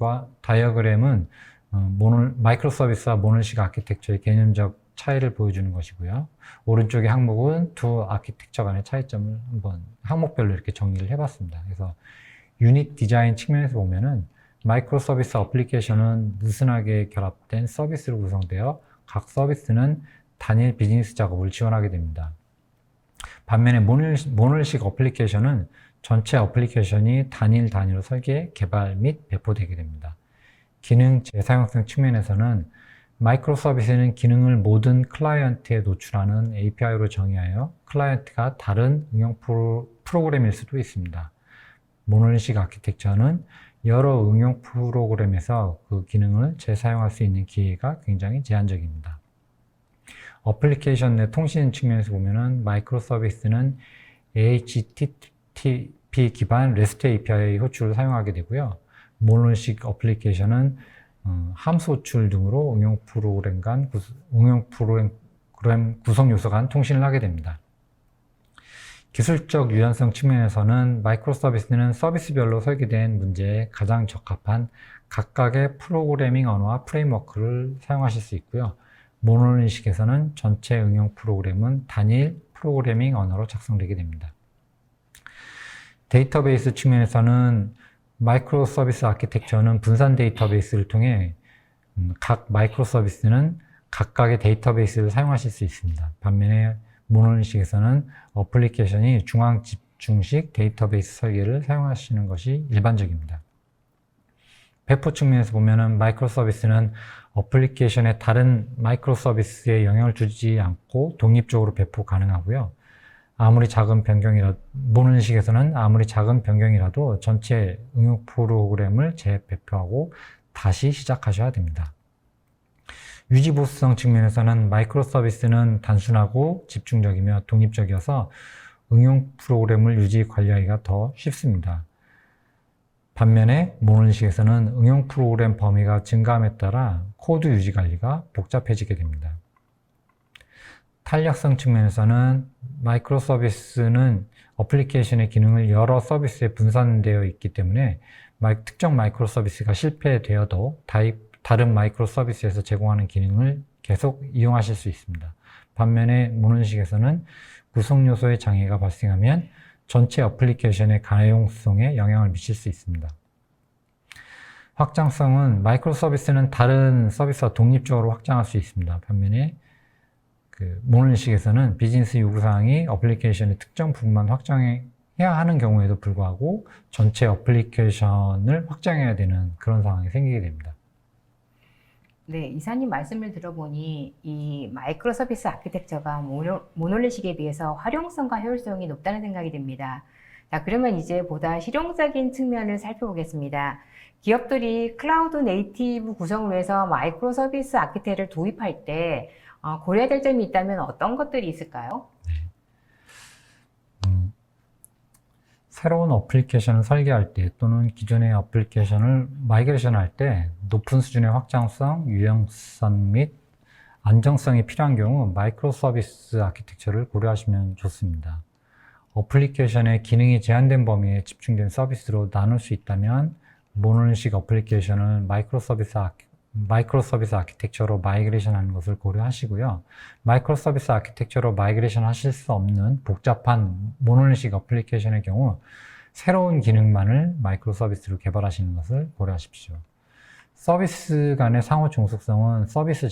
마이크로 서비스와 모놀리식 아키텍처의 개념적 차이를 보여주는 것이고요. 오른쪽의 항목은 두 아키텍처 간의 차이점을 한번 항목별로 이렇게 정리를 해봤습니다. 그래서 유닛 디자인 측면에서 보면은 마이크로 서비스 어플리케이션은 느슨하게 결합된 서비스로 구성되어 각 서비스는 단일 비즈니스 작업을 지원하게 됩니다. 반면에 모놀리식 어플리케이션은 전체 어플리케이션이 단위로 설계, 개발 및 배포되게 됩니다. 기능 재사용성 측면에서는 마이크로 서비스는 기능을 모든 클라이언트에 노출하는 API로 정의하여 클라이언트가 다른 응용 프로그램일 수도 있습니다. 모놀리식 아키텍처는 여러 응용 프로그램에서 그 기능을 재사용할 수 있는 기회가 굉장히 제한적입니다. 어플리케이션 내 통신 측면에서 보면은 마이크로 서비스는 HTTP 기반 REST API 호출을 사용하게 되고요. 모놀리식 어플리케이션은 함수 호출 등으로 응용 프로그램 구성 요소 간 통신을 하게 됩니다. 기술적 유연성 측면에서는 마이크로 서비스는 서비스별로 설계된 문제에 가장 적합한 각각의 프로그래밍 언어와 프레임워크를 사용하실 수 있고요. 모놀리식에서는 전체 응용 프로그램은 단일 프로그래밍 언어로 작성되게 됩니다. 데이터베이스 측면에서는 마이크로 서비스 아키텍처는 분산 데이터베이스를 통해 각 마이크로 서비스는 각각의 데이터베이스를 사용하실 수 있습니다. 반면에 모놀리식에서는 어플리케이션이 중앙 집중식 데이터베이스 설계를 사용하시는 것이 일반적입니다. 배포 측면에서 보면은 마이크로 서비스는 어플리케이션의 다른 마이크로 서비스에 영향을 주지 않고 독립적으로 배포 가능하고요. 아무리 작은 변경이라도, 모노식에서는 아무리 작은 변경이라도 전체 응용 프로그램을 재배포하고 다시 시작하셔야 됩니다. 유지 보수성 측면에서는 마이크로 서비스는 단순하고 집중적이며 독립적이어서 응용 프로그램을 유지 관리하기가 더 쉽습니다. 반면에 모노식에서는 응용 프로그램 범위가 증가함에 따라 코드 유지 관리가 복잡해지게 됩니다. 탄력성 측면에서는 마이크로 서비스는 어플리케이션의 기능을 여러 서비스에 분산되어 있기 때문에 특정 마이크로 서비스가 실패되어도 다른 마이크로 서비스에서 제공하는 기능을 계속 이용하실 수 있습니다. 반면에 모노식에서는 구성 요소의 장애가 발생하면 전체 어플리케이션의 가용성에 영향을 미칠 수 있습니다. 확장성은 마이크로 서비스는 다른 서비스와 독립적으로 확장할 수 있습니다. 반면에 모노식에서는 비즈니스 요구사항이 어플리케이션의 특정 부분만 확장해야 하는 경우에도 불구하고 전체 어플리케이션을 확장해야 되는 그런 상황이 생기게 됩니다. 네, 이사님 말씀을 들어보니 이 마이크로 서비스 아키텍처가 모놀리식에 비해서 활용성과 효율성이 높다는 생각이 듭니다. 자, 그러면 이제 보다 실용적인 측면을 살펴보겠습니다. 기업들이 클라우드 네이티브 구성을 위해서 마이크로 서비스 아키텍처를 도입할 때 고려해야 될 점이 있다면 어떤 것들이 있을까요? 새로운 어플리케이션을 설계할 때 또는 기존의 어플리케이션을 마이그레이션 할 때 높은 수준의 확장성, 유연성 및 안정성이 필요한 경우 마이크로 서비스 아키텍처를 고려하시면 좋습니다. 어플리케이션의 기능이 제한된 범위에 집중된 서비스로 나눌 수 있다면 모노식 어플리케이션을 마이크로 서비스 아키텍처로 마이그레이션 하는 것을 고려하시고요. 마이크로 서비스 아키텍처로 마이그레이션 하실 수 없는 복잡한 모노식 어플리케이션의 경우 새로운 기능만을 마이크로 서비스로 개발하시는 것을 고려하십시오. 서비스 간의 상호 종속성은 서비스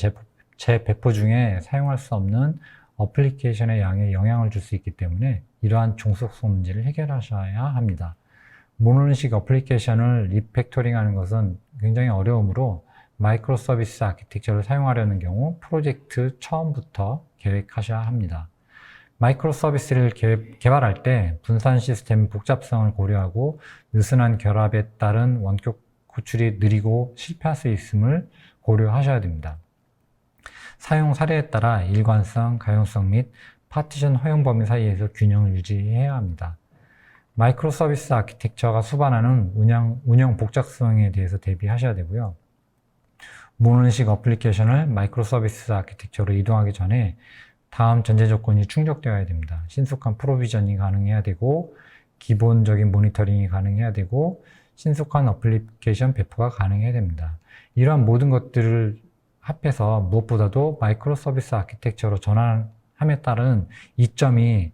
재배포 중에 사용할 수 없는 어플리케이션의 양에 영향을 줄 수 있기 때문에 이러한 종속성 문제를 해결하셔야 합니다. 모노식 어플리케이션을 리팩토링하는 것은 굉장히 어려우므로 마이크로 서비스 아키텍처를 사용하려는 경우 프로젝트 처음부터 계획하셔야 합니다. 마이크로 서비스를 개발할 때 분산 시스템 복잡성을 고려하고 느슨한 결합에 따른 원격 구출이 느리고 실패할 수 있음을 고려하셔야 됩니다. 사용 사례에 따라 일관성, 가용성 및 파티션 허용 범위 사이에서 균형을 유지해야 합니다. 마이크로 서비스 아키텍처가 수반하는 운영 복잡성에 대해서 대비하셔야 되고요. 모노식 어플리케이션을 마이크로 서비스 아키텍처로 이동하기 전에 다음 전제 조건이 충족되어야 됩니다. 신속한 프로비전이 가능해야 되고, 기본적인 모니터링이 가능해야 되고, 신속한 어플리케이션 배포가 가능해야 됩니다. 이러한 모든 것들을 합해서 무엇보다도 마이크로 서비스 아키텍처로 전환함에 따른 이점이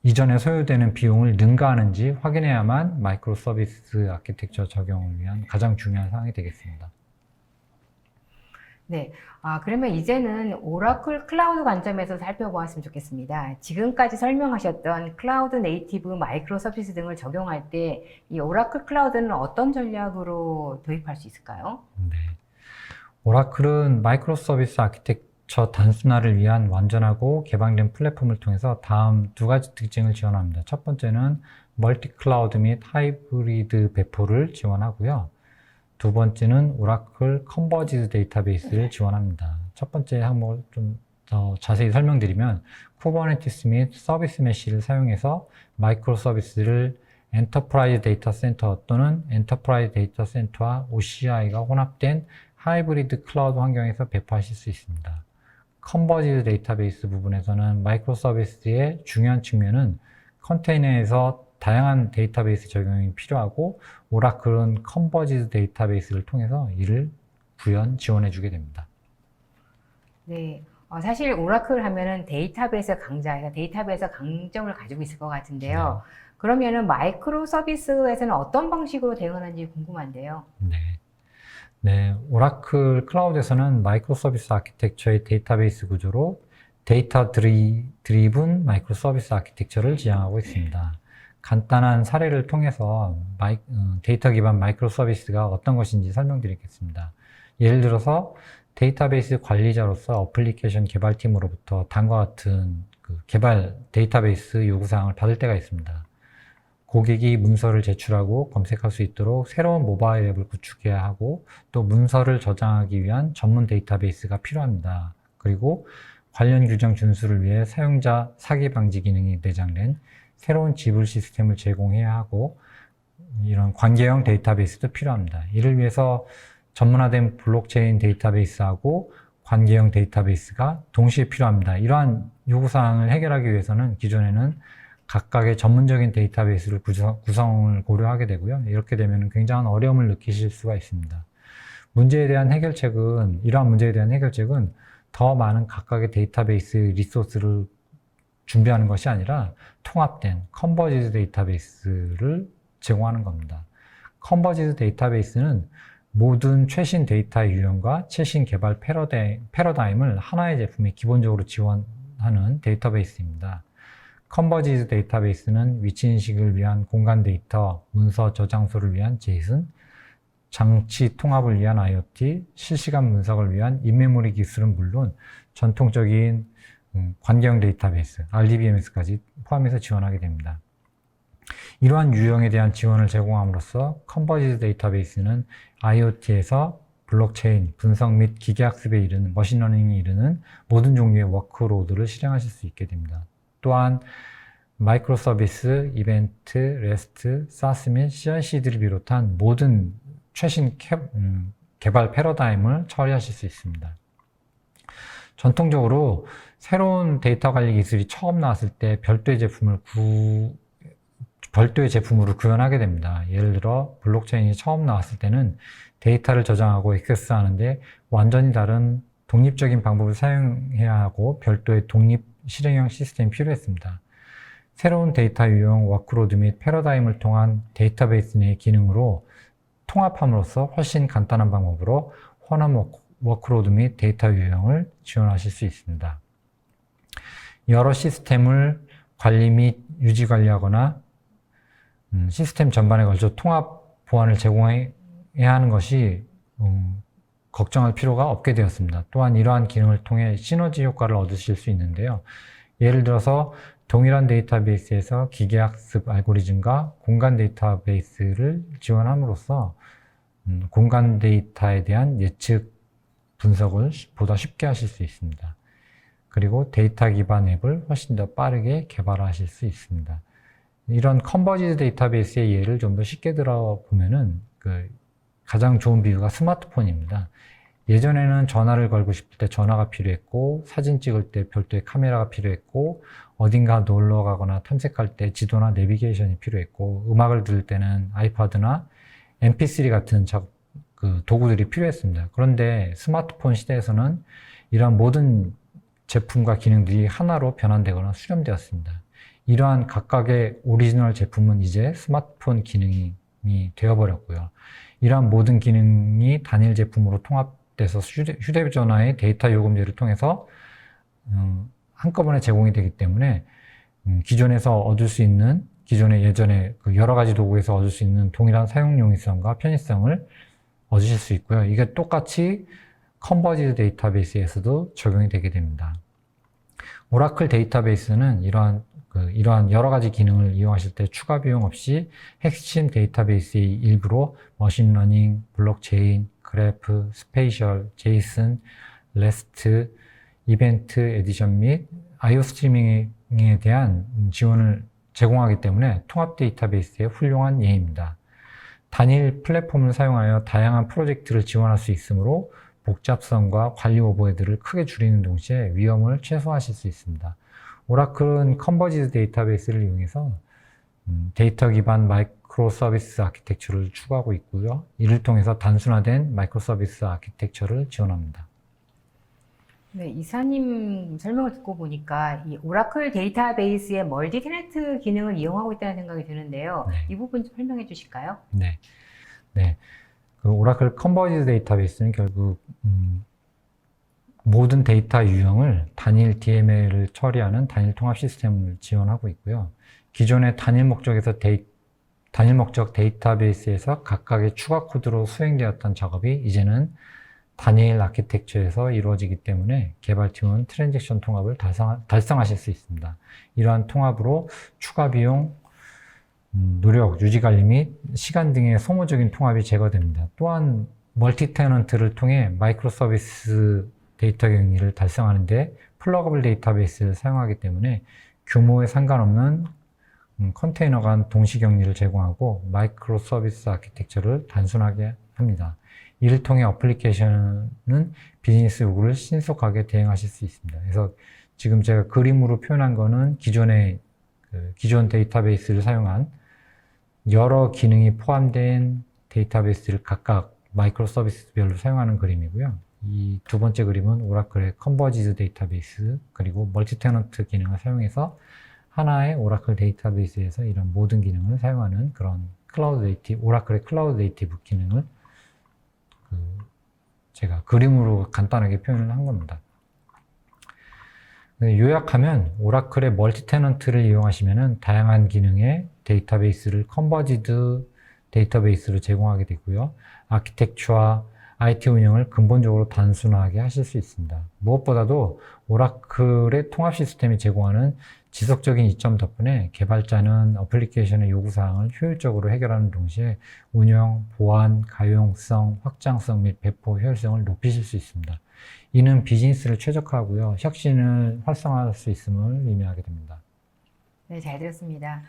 이전에 소요되는 비용을 능가하는지 확인해야만 마이크로 서비스 아키텍처 적용을 위한 가장 중요한 사항이 되겠습니다. 네, 그러면 이제는 오라클 클라우드 관점에서 살펴보았으면 좋겠습니다. 지금까지 설명하셨던 클라우드 네이티브 마이크로 서비스 등을 적용할 때 이 오라클 클라우드는 어떤 전략으로 도입할 수 있을까요? 네. 오라클은 마이크로 서비스 아키텍처 단순화를 위한 완전하고 개방된 플랫폼을 통해서 다음 두 가지 특징을 지원합니다. 첫 번째는 멀티 클라우드 및 하이브리드 배포를 지원하고요. 두 번째는 오라클 컨버지드 데이터베이스를 지원합니다. 첫 번째 항목을 좀 더 자세히 설명드리면 쿠버네티스 및 서비스 메쉬를 사용해서 마이크로 서비스를 엔터프라이즈 데이터 센터 또는 엔터프라이즈 데이터 센터와 OCI가 혼합된 하이브리드 클라우드 환경에서 배포하실 수 있습니다. 컨버지드 데이터베이스 부분에서는 마이크로 서비스의 중요한 측면은 컨테이너에서 다양한 데이터베이스 적용이 필요하고 오라클은 컨버지드 데이터베이스를 통해서 이를 지원해 주게 됩니다. 네, 사실 오라클 하면은 데이터베이스 강자에서 데이터베이스 강점을 가지고 있을 것 같은데요. 그러면은 마이크로 서비스에서는 어떤 방식으로 대응하는지 궁금한데요. 네, 오라클 클라우드에서는 마이크로 서비스 아키텍처의 데이터베이스 구조로 데이터 드리븐 마이크로 서비스 아키텍처를 지향하고 있습니다. 간단한 사례를 통해서 데이터 기반 마이크로 서비스가 어떤 것인지 설명드리겠습니다. 예를 들어서 데이터베이스 관리자로서 어플리케이션 개발팀으로부터 다음과 같은 개발 데이터베이스 요구사항을 받을 때가 있습니다. 고객이 문서를 제출하고 검색할 수 있도록 새로운 모바일 앱을 구축해야 하고, 또 문서를 저장하기 위한 전문 데이터베이스가 필요합니다. 그리고 관련 규정 준수를 위해 사용자 사기 방지 기능이 내장된 새로운 지불 시스템을 제공해야 하고, 이런 관계형 데이터베이스도 필요합니다. 이를 위해서 전문화된 블록체인 데이터베이스하고 관계형 데이터베이스가 동시에 필요합니다. 이러한 요구사항을 해결하기 위해서는 기존에는 각각의 전문적인 데이터베이스를 구성을 고려하게 되고요. 이렇게 되면 굉장한 어려움을 느끼실 수가 있습니다. 이러한 문제에 대한 해결책은 더 많은 각각의 데이터베이스 리소스를 준비하는 것이 아니라 통합된 컨버지드 데이터베이스를 제공하는 겁니다. 컨버지드 데이터베이스는 모든 최신 데이터의 유형과 최신 개발 패러다임을 하나의 제품에 기본적으로 지원하는 데이터베이스입니다. 컨버지드 데이터베이스는 위치인식을 위한 공간 데이터, 문서 저장소를 위한 JSON, 장치 통합을 위한 IoT, 실시간 분석을 위한 인메모리 기술은 물론 전통적인 관계형 데이터베이스, RDBMS까지 포함해서 지원하게 됩니다. 이러한 유형에 대한 지원을 제공함으로써 컨버지드 데이터베이스는 IoT에서 블록체인, 분석 및 기계학습에 이르는 머신러닝에 이르는 모든 종류의 워크로드를 실행하실 수 있게 됩니다. 또한 마이크로 서비스, 이벤트, 레스트, 사스 및 CI/CD를 비롯한 모든 최신 개발 패러다임을 처리하실 수 있습니다. 전통적으로 새로운 데이터 관리 기술이 처음 나왔을 때 별도의 제품으로 구현하게 됩니다. 예를 들어 블록체인이 처음 나왔을 때는 데이터를 저장하고 액세스하는데 완전히 다른 독립적인 방법을 사용해야 하고 별도의 독립 실행형 시스템이 필요했습니다. 새로운 데이터 유형, 워크로드 및 패러다임을 통한 데이터베이스 내 기능으로 통합함으로써 훨씬 간단한 방법으로 혼합 워크로드 및 데이터 유형을 지원하실 수 있습니다. 여러 시스템을 관리 및 유지 관리하거나 시스템 전반에 걸쳐 통합 보안을 제공해야 하는 것이 걱정할 필요가 없게 되었습니다. 또한 이러한 기능을 통해 시너지 효과를 얻으실 수 있는데요. 예를 들어서 동일한 데이터베이스에서 기계학습 알고리즘과 공간 데이터베이스를 지원함으로써 공간 데이터에 대한 예측 분석을 보다 쉽게 하실 수 있습니다. 그리고 데이터 기반 앱을 훨씬 더 빠르게 개발하실 수 있습니다. 이런 컨버지드 데이터베이스의 예를 좀 더 쉽게 들어보면은 가장 좋은 비유가 스마트폰입니다. 예전에는 전화를 걸고 싶을 때 전화가 필요했고, 사진 찍을 때 별도의 카메라가 필요했고, 어딘가 놀러 가거나 탐색할 때 지도나 내비게이션이 필요했고, 음악을 들을 때는 아이패드나 MP3 같은 도구들이 필요했습니다. 그런데 스마트폰 시대에서는 이러한 모든 제품과 기능들이 하나로 변환되거나 수렴되었습니다. 이러한 각각의 오리지널 제품은 이제 스마트폰 기능이 되어버렸고요. 이러한 모든 기능이 단일 제품으로 통합돼서 휴대전화의 데이터 요금제를 통해서 한꺼번에 제공이 되기 때문에 기존에서 얻을 수 있는, 예전에 여러 가지 도구에서 얻을 수 있는 동일한 사용 용이성과 편의성을 얻으실 수 있고요. 이게 똑같이 컨버지드 데이터베이스에서도 적용이 되게 됩니다. 오라클 데이터베이스는 이러한 여러 가지 기능을 이용하실 때 추가 비용 없이 핵심 데이터베이스의 일부로 머신러닝, 블록체인, 그래프, 스페이셜, 제이슨, 레스트, 이벤트 에디션 및 IO 스트리밍에 대한 지원을 제공하기 때문에 통합 데이터베이스의 훌륭한 예입니다. 단일 플랫폼을 사용하여 다양한 프로젝트를 지원할 수 있으므로 복잡성과 관리 오버헤드를 크게 줄이는 동시에 위험을 최소화하실 수 있습니다. 오라클은 컨버지드 데이터베이스를 이용해서 데이터 기반 마이크로 서비스 아키텍처를 추구하고 있고요. 이를 통해서 단순화된 마이크로 서비스 아키텍처를 지원합니다. 네, 이사님 설명을 듣고 보니까 이 오라클 데이터베이스의 멀티 테넌트 기능을 이용하고 있다는 생각이 드는데요. 네. 이 부분 좀 설명해 주실까요? 네. 오라클 컨버지드 데이터베이스는 결국 모든 데이터 유형을 단일 DML을 처리하는 단일 통합 시스템을 지원하고 있고요. 기존의 단일 목적 데이터베이스에서 각각의 추가 코드로 수행되었던 작업이 이제는 단일 아키텍처에서 이루어지기 때문에 개발팀은 트랜잭션 통합을 달성하실 수 있습니다. 이러한 통합으로 추가 비용, 노력, 유지 관리 및 시간 등의 소모적인 통합이 제거됩니다. 또한 멀티 테넌트를 통해 마이크로 서비스 데이터 격리를 달성하는 데 플러그able 데이터베이스를 사용하기 때문에 규모에 상관없는 컨테이너 간 동시 격리를 제공하고 마이크로 서비스 아키텍처를 단순하게 합니다. 이를 통해 어플리케이션은 비즈니스 요구를 신속하게 대응하실 수 있습니다. 그래서 지금 제가 그림으로 표현한 거는 기존 데이터베이스를 사용한 여러 기능이 포함된 데이터베이스를 각각 마이크로 서비스별로 사용하는 그림이고요. 이 두 번째 그림은 오라클의 컨버지드 데이터베이스 그리고 멀티 테넌트 기능을 사용해서 하나의 오라클 데이터베이스에서 이런 모든 기능을 사용하는 그런 오라클의 클라우드 네이티브 기능을 제가 그림으로 간단하게 표현을 한 겁니다. 요약하면 오라클의 멀티 테넌트를 이용하시면 다양한 기능의 데이터베이스를 컨버지드 데이터베이스로 제공하게 되고요. 아키텍처와 IT 운영을 근본적으로 단순하게 하실 수 있습니다. 무엇보다도 오라클의 통합 시스템이 제공하는 지속적인 이점 덕분에 개발자는 어플리케이션의 요구사항을 효율적으로 해결하는 동시에 운영, 보안, 가용성, 확장성 및 배포 효율성을 높이실 수 있습니다. 이는 비즈니스를 최적화하고요. 혁신을 활성화할 수 있음을 의미하게 됩니다. 네, 잘 들었습니다.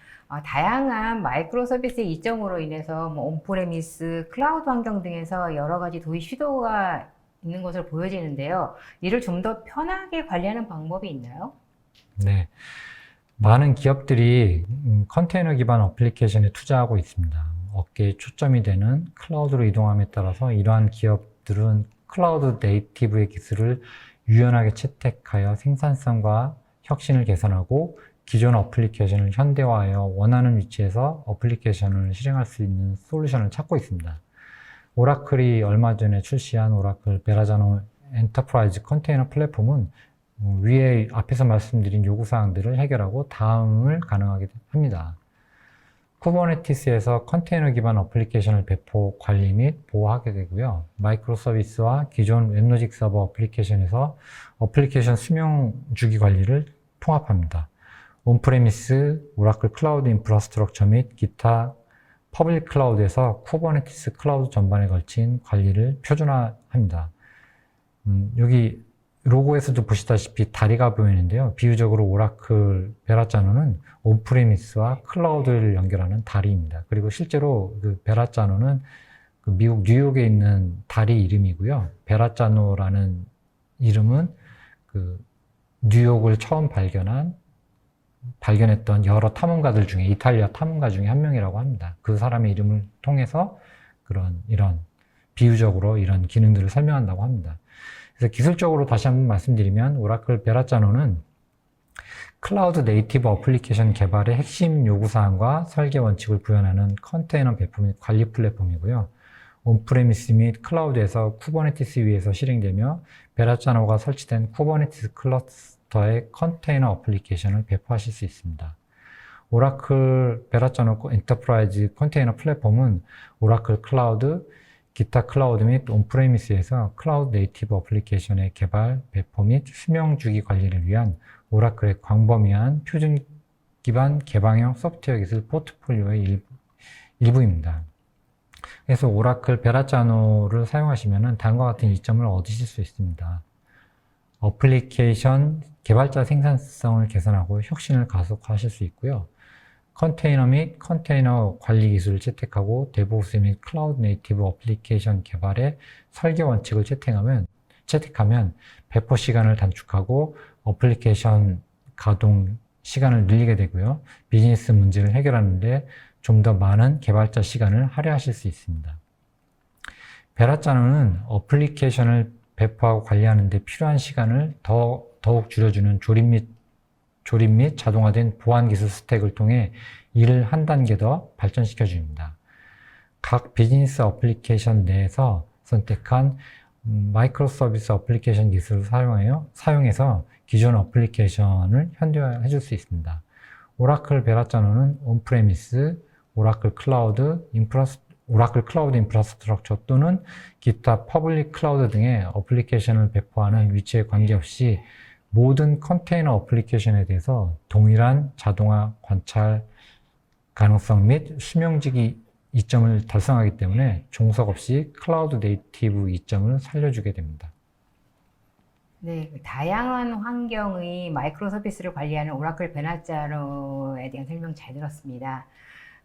다양한 마이크로 서비스의 이점으로 인해서 온프레미스, 클라우드 환경 등에서 여러 가지 도입 시도가 있는 것으로 보여지는데요. 이를 좀 더 편하게 관리하는 방법이 있나요? 네. 많은 기업들이 컨테이너 기반 어플리케이션에 투자하고 있습니다. 업계에 초점이 되는 클라우드로 이동함에 따라서 이러한 기업들은 클라우드 네이티브의 기술을 유연하게 채택하여 생산성과 혁신을 개선하고 기존 어플리케이션을 현대화하여 원하는 위치에서 어플리케이션을 실행할 수 있는 솔루션을 찾고 있습니다. 오라클이 얼마 전에 출시한 오라클 베라자노 엔터프라이즈 컨테이너 플랫폼은 위에 앞에서 말씀드린 요구사항들을 해결하고 다음을 가능하게 합니다. 쿠버네티스에서 컨테이너 기반 어플리케이션을 배포, 관리 및 보호하게 되고요. 마이크로 서비스와 기존 웹로직 서버 어플리케이션에서 어플리케이션 수명 주기 관리를 통합합니다. 온프레미스, 오라클 클라우드 인프라스트럭처 및 기타 퍼블릭 클라우드에서 쿠버네티스 클라우드 전반에 걸친 관리를 표준화합니다. 여기 로고에서도 보시다시피 다리가 보이는데요. 비유적으로 오라클 베라자노는 온프레미스와 클라우드를 연결하는 다리입니다. 그리고 실제로 그 베라자노는 그 미국 뉴욕에 있는 다리 이름이고요. 베라자노라는 이름은 그 뉴욕을 처음 발견했던 여러 탐험가들 중에 이탈리아 탐험가 중에 한 명이라고 합니다. 그 사람의 이름을 통해서 이런 비유적으로 이런 기능들을 설명한다고 합니다. 그래서 기술적으로 다시 한번 말씀드리면 오라클 베라자노는 클라우드 네이티브 어플리케이션 개발의 핵심 요구사항과 설계 원칙을 구현하는 컨테이너 배포 및 관리 플랫폼이고요. 온프레미스 및 클라우드에서 쿠버네티스 위에서 실행되며 베라자노가 설치된 쿠버네티스 클러스터의 컨테이너 어플리케이션을 배포하실 수 있습니다. 오라클 베라자노 엔터프라이즈 컨테이너 플랫폼은 오라클 클라우드, 기타 클라우드 및 온프레미스에서 클라우드 네이티브 어플리케이션의 개발, 배포 및 수명 주기 관리를 위한 오라클의 광범위한 표준 기반 개방형 소프트웨어 기술 포트폴리오의 일부입니다. 그래서 오라클 베라자노를 사용하시면 다음과 같은 이점을 얻으실 수 있습니다. 어플리케이션 개발자 생산성을 개선하고 혁신을 가속화하실 수 있고요. 컨테이너 및 컨테이너 관리 기술을 채택하고 데브옵스 및 클라우드 네이티브 어플리케이션 개발의 설계 원칙을 채택하면 배포 시간을 단축하고 어플리케이션 가동 시간을 늘리게 되고요. 비즈니스 문제를 해결하는데 좀 더 많은 개발자 시간을 할애하실 수 있습니다. 베라자노는 어플리케이션을 배포하고 관리하는 데 필요한 시간을 더욱 줄여주는 조립 및 자동화된 보안 기술 스택을 통해 이를 한 단계 더 발전시켜 줍니다. 각 비즈니스 어플리케이션 내에서 선택한 마이크로 서비스 어플리케이션 기술을 사용해서 기존 어플리케이션을 현대화해 줄 수 있습니다. 오라클 베라짜노는 온프레미스, 오라클 클라우드 인프라스트럭처 또는 기타 퍼블릭 클라우드 등의 어플리케이션을 배포하는 위치에 관계없이 모든 컨테이너 어플리케이션에 대해서 동일한 자동화 관찰 가능성 및 수명지기 이점을 달성하기 때문에 종속 없이 클라우드 네이티브 이점을 살려주게 됩니다. 네, 다양한 환경의 마이크로 서비스를 관리하는 오라클 베나짜노에 대한 설명 잘 들었습니다.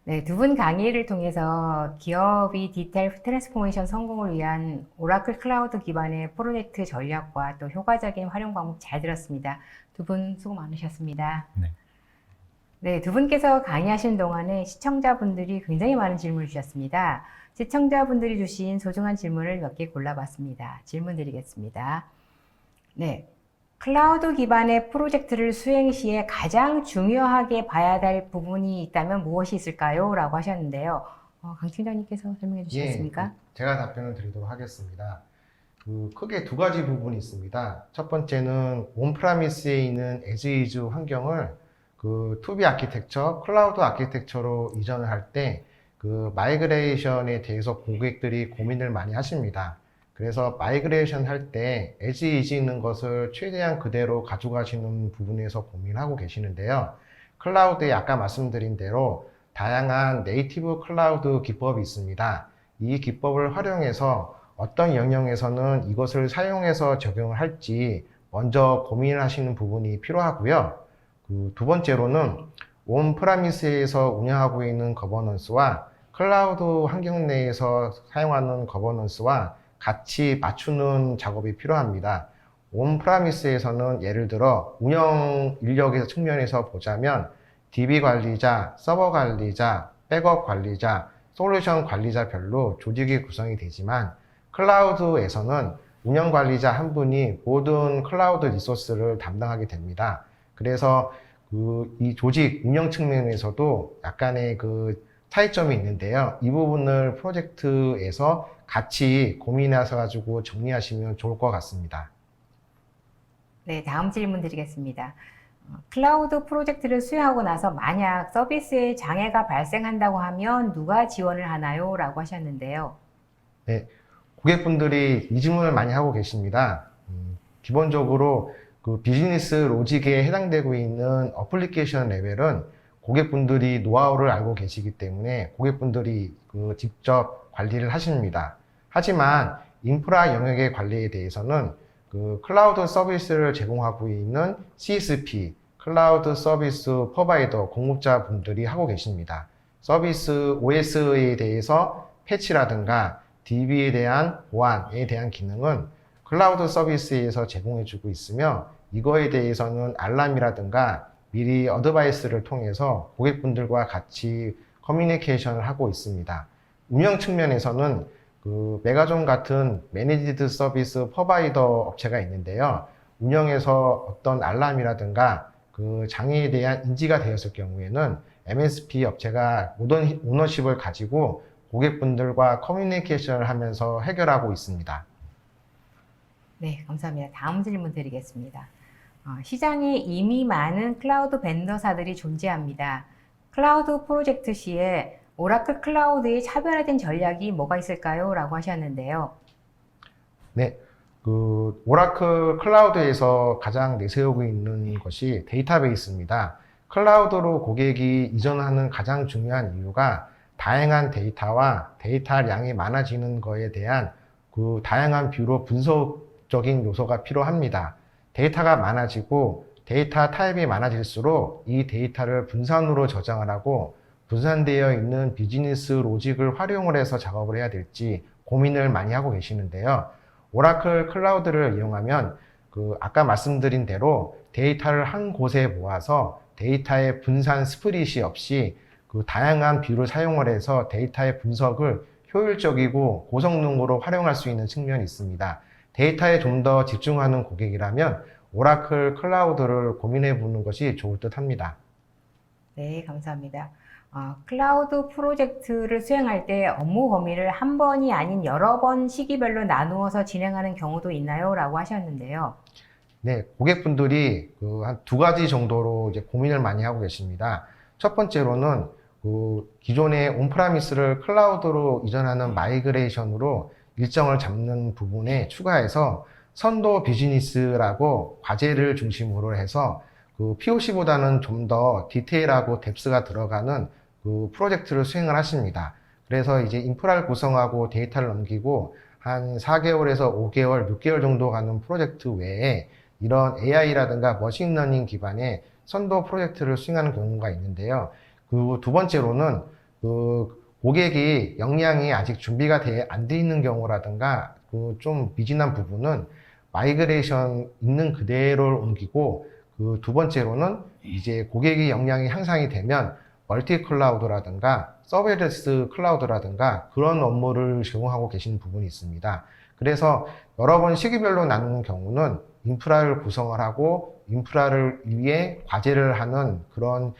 네, 두 분 강의를 통해서 기업이 디지털 트랜스포메이션 성공을 위한 오라클 클라우드 기반의 프로젝트 전략과 또 효과적인 활용 방법 잘 들었습니다. 두 분 수고 많으셨습니다. 네. 네, 두 분께서 강의하시는 동안에 시청자분들이 굉장히 많은 질문을 주셨습니다. 시청자분들이 주신 소중한 질문을 몇 개 골라봤습니다. 질문 드리겠습니다. 네, 클라우드 기반의 프로젝트를 수행 시에 가장 중요하게 봐야 될 부분이 있다면 무엇이 있을까요? 라고 하셨는데요. 강 팀장님께서 설명해 주시겠습니까? 제가 답변을 드리도록 하겠습니다. 크게 두 가지 부분이 있습니다. 첫 번째는 온프라미스에 있는 에즈이즈 환경을 투비 아키텍처, 클라우드 아키텍처로 이전을 할 때 마이그레이션에 대해서 고객들이 고민을 많이 하십니다. 그래서 마이그레이션 할 때 에즈이즈 있는 것을 최대한 그대로 가져가시는 부분에서 고민하고 계시는데요. 클라우드에 아까 말씀드린 대로 다양한 네이티브 클라우드 기법이 있습니다. 이 기법을 활용해서 어떤 영역에서는 이것을 사용해서 적용을 할지 먼저 고민을 하시는 부분이 필요하고요. 두 번째로는 온프라미스에서 운영하고 있는 거버넌스와 클라우드 환경 내에서 사용하는 거버넌스와 같이 맞추는 작업이 필요합니다. 온프라미스에서는 예를 들어 운영 인력의 측면에서 보자면 DB 관리자, 서버 관리자, 백업 관리자, 솔루션 관리자별로 조직이 구성이 되지만 클라우드에서는 운영 관리자 한 분이 모든 클라우드 리소스를 담당하게 됩니다. 그래서 이 조직 운영 측면에서도 약간의 차이점이 있는데요. 이 부분을 프로젝트에서 같이 고민해서 가지고 정리하시면 좋을 것 같습니다. 네, 다음 질문 드리겠습니다. 클라우드 프로젝트를 수행하고 나서 만약 서비스에 장애가 발생한다고 하면 누가 지원을 하나요? 라고 하셨는데요. 네, 고객분들이 이 질문을 많이 하고 계십니다. 기본적으로 비즈니스 로직에 해당되고 있는 어플리케이션 레벨은 고객분들이 노하우를 알고 계시기 때문에 고객분들이 직접 관리를 하십니다. 하지만 인프라 영역의 관리에 대해서는 클라우드 서비스를 제공하고 있는 CSP, 클라우드 서비스 프로바이더 공급자 분들이 하고 계십니다. 서비스 OS에 대해서 패치라든가 DB에 대한 보안에 대한 기능은 클라우드 서비스에서 제공해주고 있으며 이거에 대해서는 알람이라든가 미리 어드바이스를 통해서 고객분들과 같이 커뮤니케이션을 하고 있습니다. 운영 측면에서는 메가존 같은 매니지드 서비스 프로바이더 업체가 있는데요. 운영에서 어떤 알람이라든가 장애에 대한 인지가 되었을 경우에는 MSP 업체가 모든 오너십을 가지고 고객분들과 커뮤니케이션을 하면서 해결하고 있습니다. 네, 감사합니다. 다음 질문 드리겠습니다. 시장에 이미 많은 클라우드 벤더사들이 존재합니다. 클라우드 프로젝트 시에 오라클 클라우드의 차별화된 전략이 뭐가 있을까요? 라고 하셨는데요. 네, 오라클 클라우드에서 가장 내세우고 있는 것이 데이터베이스입니다. 클라우드로 고객이 이전하는 가장 중요한 이유가 다양한 데이터와 데이터량이 많아지는 것에 대한 다양한 뷰로 분석적인 요소가 필요합니다. 데이터가 많아지고 데이터 타입이 많아질수록 이 데이터를 분산으로 저장을 하고 분산되어 있는 비즈니스 로직을 활용을 해서 작업을 해야 될지 고민을 많이 하고 계시는데요. 오라클 클라우드를 이용하면 아까 말씀드린 대로 데이터를 한 곳에 모아서 데이터의 분산 스프릿이 없이 다양한 뷰를 사용을 해서 데이터의 분석을 효율적이고 고성능으로 활용할 수 있는 측면이 있습니다. 데이터에 좀 더 집중하는 고객이라면 오라클 클라우드를 고민해 보는 것이 좋을 듯 합니다. 네, 감사합니다. 클라우드 프로젝트를 수행할 때 업무 범위를 한 번이 아닌 여러 번 시기별로 나누어서 진행하는 경우도 있나요? 라고 하셨는데요. 네, 고객분들이 그 한 두 가지 정도로 이제 고민을 많이 하고 계십니다. 첫 번째로는 그 기존의 온프라미스를 클라우드로 이전하는 마이그레이션으로 일정을 잡는 부분에 추가해서 선도 비즈니스라고 과제를 중심으로 해서 그 POC보다는 좀 더 디테일하고 뎁스가 들어가는 그 프로젝트를 수행을 하십니다. 그래서 이제 인프라를 구성하고 데이터를 넘기고 한 4개월에서 5개월, 6개월 정도 가는 프로젝트 외에 이런 AI라든가 머신러닝 기반의 선도 프로젝트를 수행하는 경우가 있는데요. 그 두 번째로는 그 고객이 역량이 아직 준비가 안 돼 있는 경우라든가 그 좀 미진한 부분은 마이그레이션 있는 그대로를 옮기고 그 두 번째로는 이제 고객이 역량이 향상이 되면 멀티 클라우드라든가 서베이런스 클라우드라든가 그런 업무를 제공하고 계시는 부분이 있습니다. 그래서 여러 번 시기별로 나누는 경우는 인프라를 구성을 하고 인프라를 위해 과제를 하는 그런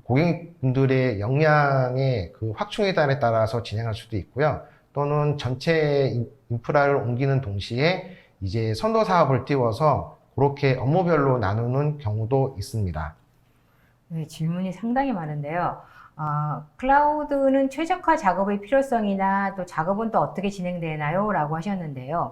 고객분들의 역량의 그 확충에 따라서 진행할 수도 있고요. 또는 전체 인프라를 옮기는 동시에 이제 선도 사업을 띄워서 그렇게 업무별로 나누는 경우도 있습니다. 네, 질문이 상당히 많은데요. 클라우드는 최적화 작업의 필요성이나 또 작업은 또 어떻게 진행되나요? 라고 하셨는데요.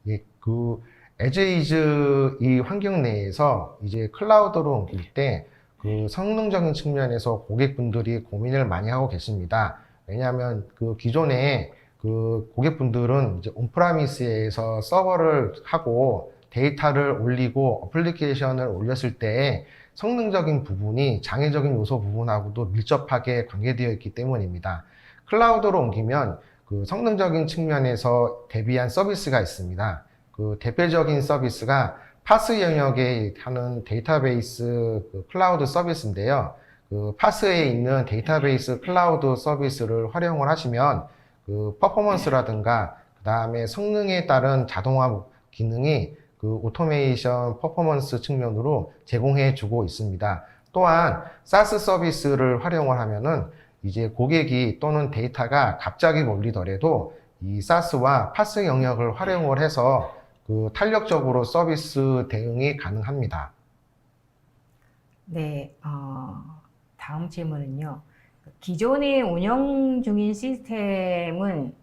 예, 그 as is 이 환경 내에서 이제 클라우드로 옮길 때 그 성능적인 측면에서 고객분들이 고민을 많이 하고 계십니다. 왜냐하면 그 기존에 그 고객분들은 이제 온프라미스에서 서버를 하고 데이터를 올리고 어플리케이션을 올렸을 때 성능적인 부분이 장애적인 요소 부분하고도 밀접하게 관계되어 있기 때문입니다. 클라우드로 옮기면 그 성능적인 측면에서 대비한 서비스가 있습니다. 그 대표적인 서비스가 파스 영역에 하는 데이터베이스 그 클라우드 서비스인데요. 그 파스에 있는 데이터베이스 클라우드 서비스를 활용을 하시면 그 퍼포먼스라든가 그 다음에 성능에 따른 자동화 기능이 그 오토메이션 퍼포먼스 측면으로 제공해 주고 있습니다. 또한 사스 서비스를 활용을 하면은 이제 고객이 또는 데이터가 갑자기 몰리더라도 이 사스와 파스 영역을 활용을 해서 그 탄력적으로 서비스 대응이 가능합니다. 네, 다음 질문은요. 기존에 운영 중인 시스템은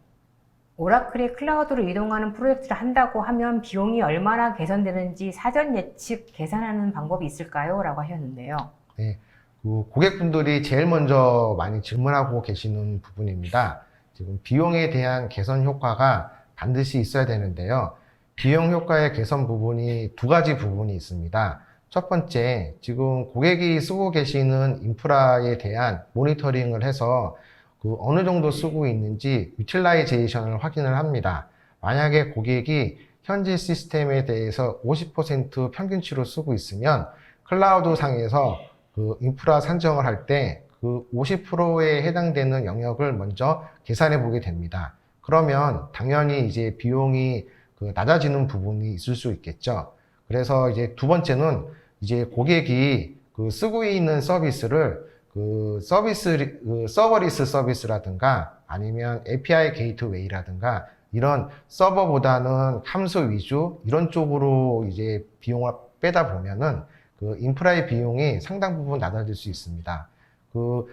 오라클의 클라우드로 이동하는 프로젝트를 한다고 하면 비용이 얼마나 개선되는지 사전 예측 계산하는 방법이 있을까요? 라고 하셨는데요. 네, 그 고객분들이 제일 먼저 많이 질문하고 계시는 부분입니다. 지금 비용에 대한 개선 효과가 반드시 있어야 되는데요. 비용 효과의 개선 부분이 두 가지 부분이 있습니다. 첫 번째, 지금 고객이 쓰고 계시는 인프라에 대한 모니터링을 해서 그 어느 정도 쓰고 있는지 유틸라이제이션을 확인을 합니다. 만약에 고객이 현재 시스템에 대해서 50% 평균치로 쓰고 있으면 클라우드 상에서 그 인프라 산정을 할 때 그 50%에 해당되는 영역을 먼저 계산해 보게 됩니다. 그러면 당연히 이제 비용이 그 낮아지는 부분이 있을 수 있겠죠. 그래서 이제 두 번째는 이제 고객이 그 쓰고 있는 서비스를 그 서버리스 서비스라든가 아니면 API 게이트웨이라든가 이런 서버보다는 함수 위주 이런 쪽으로 이제 비용을 빼다 보면은 그 인프라의 비용이 상당 부분 낮아질 수 있습니다. 그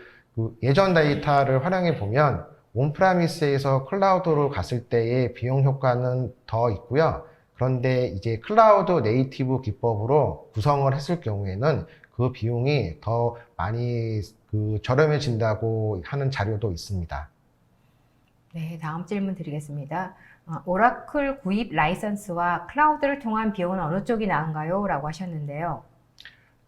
예전 데이터를 활용해 보면 온프라미스에서 클라우드로 갔을 때의 비용 효과는 더 있고요. 그런데 이제 클라우드 네이티브 기법으로 구성을 했을 경우에는 그 비용이 더 많이 그 저렴해진다고 하는 자료도 있습니다. 네, 다음 질문 드리겠습니다. 오라클 구입 라이선스와 클라우드를 통한 비용은 어느 쪽이 나은가요? 라고 하셨는데요.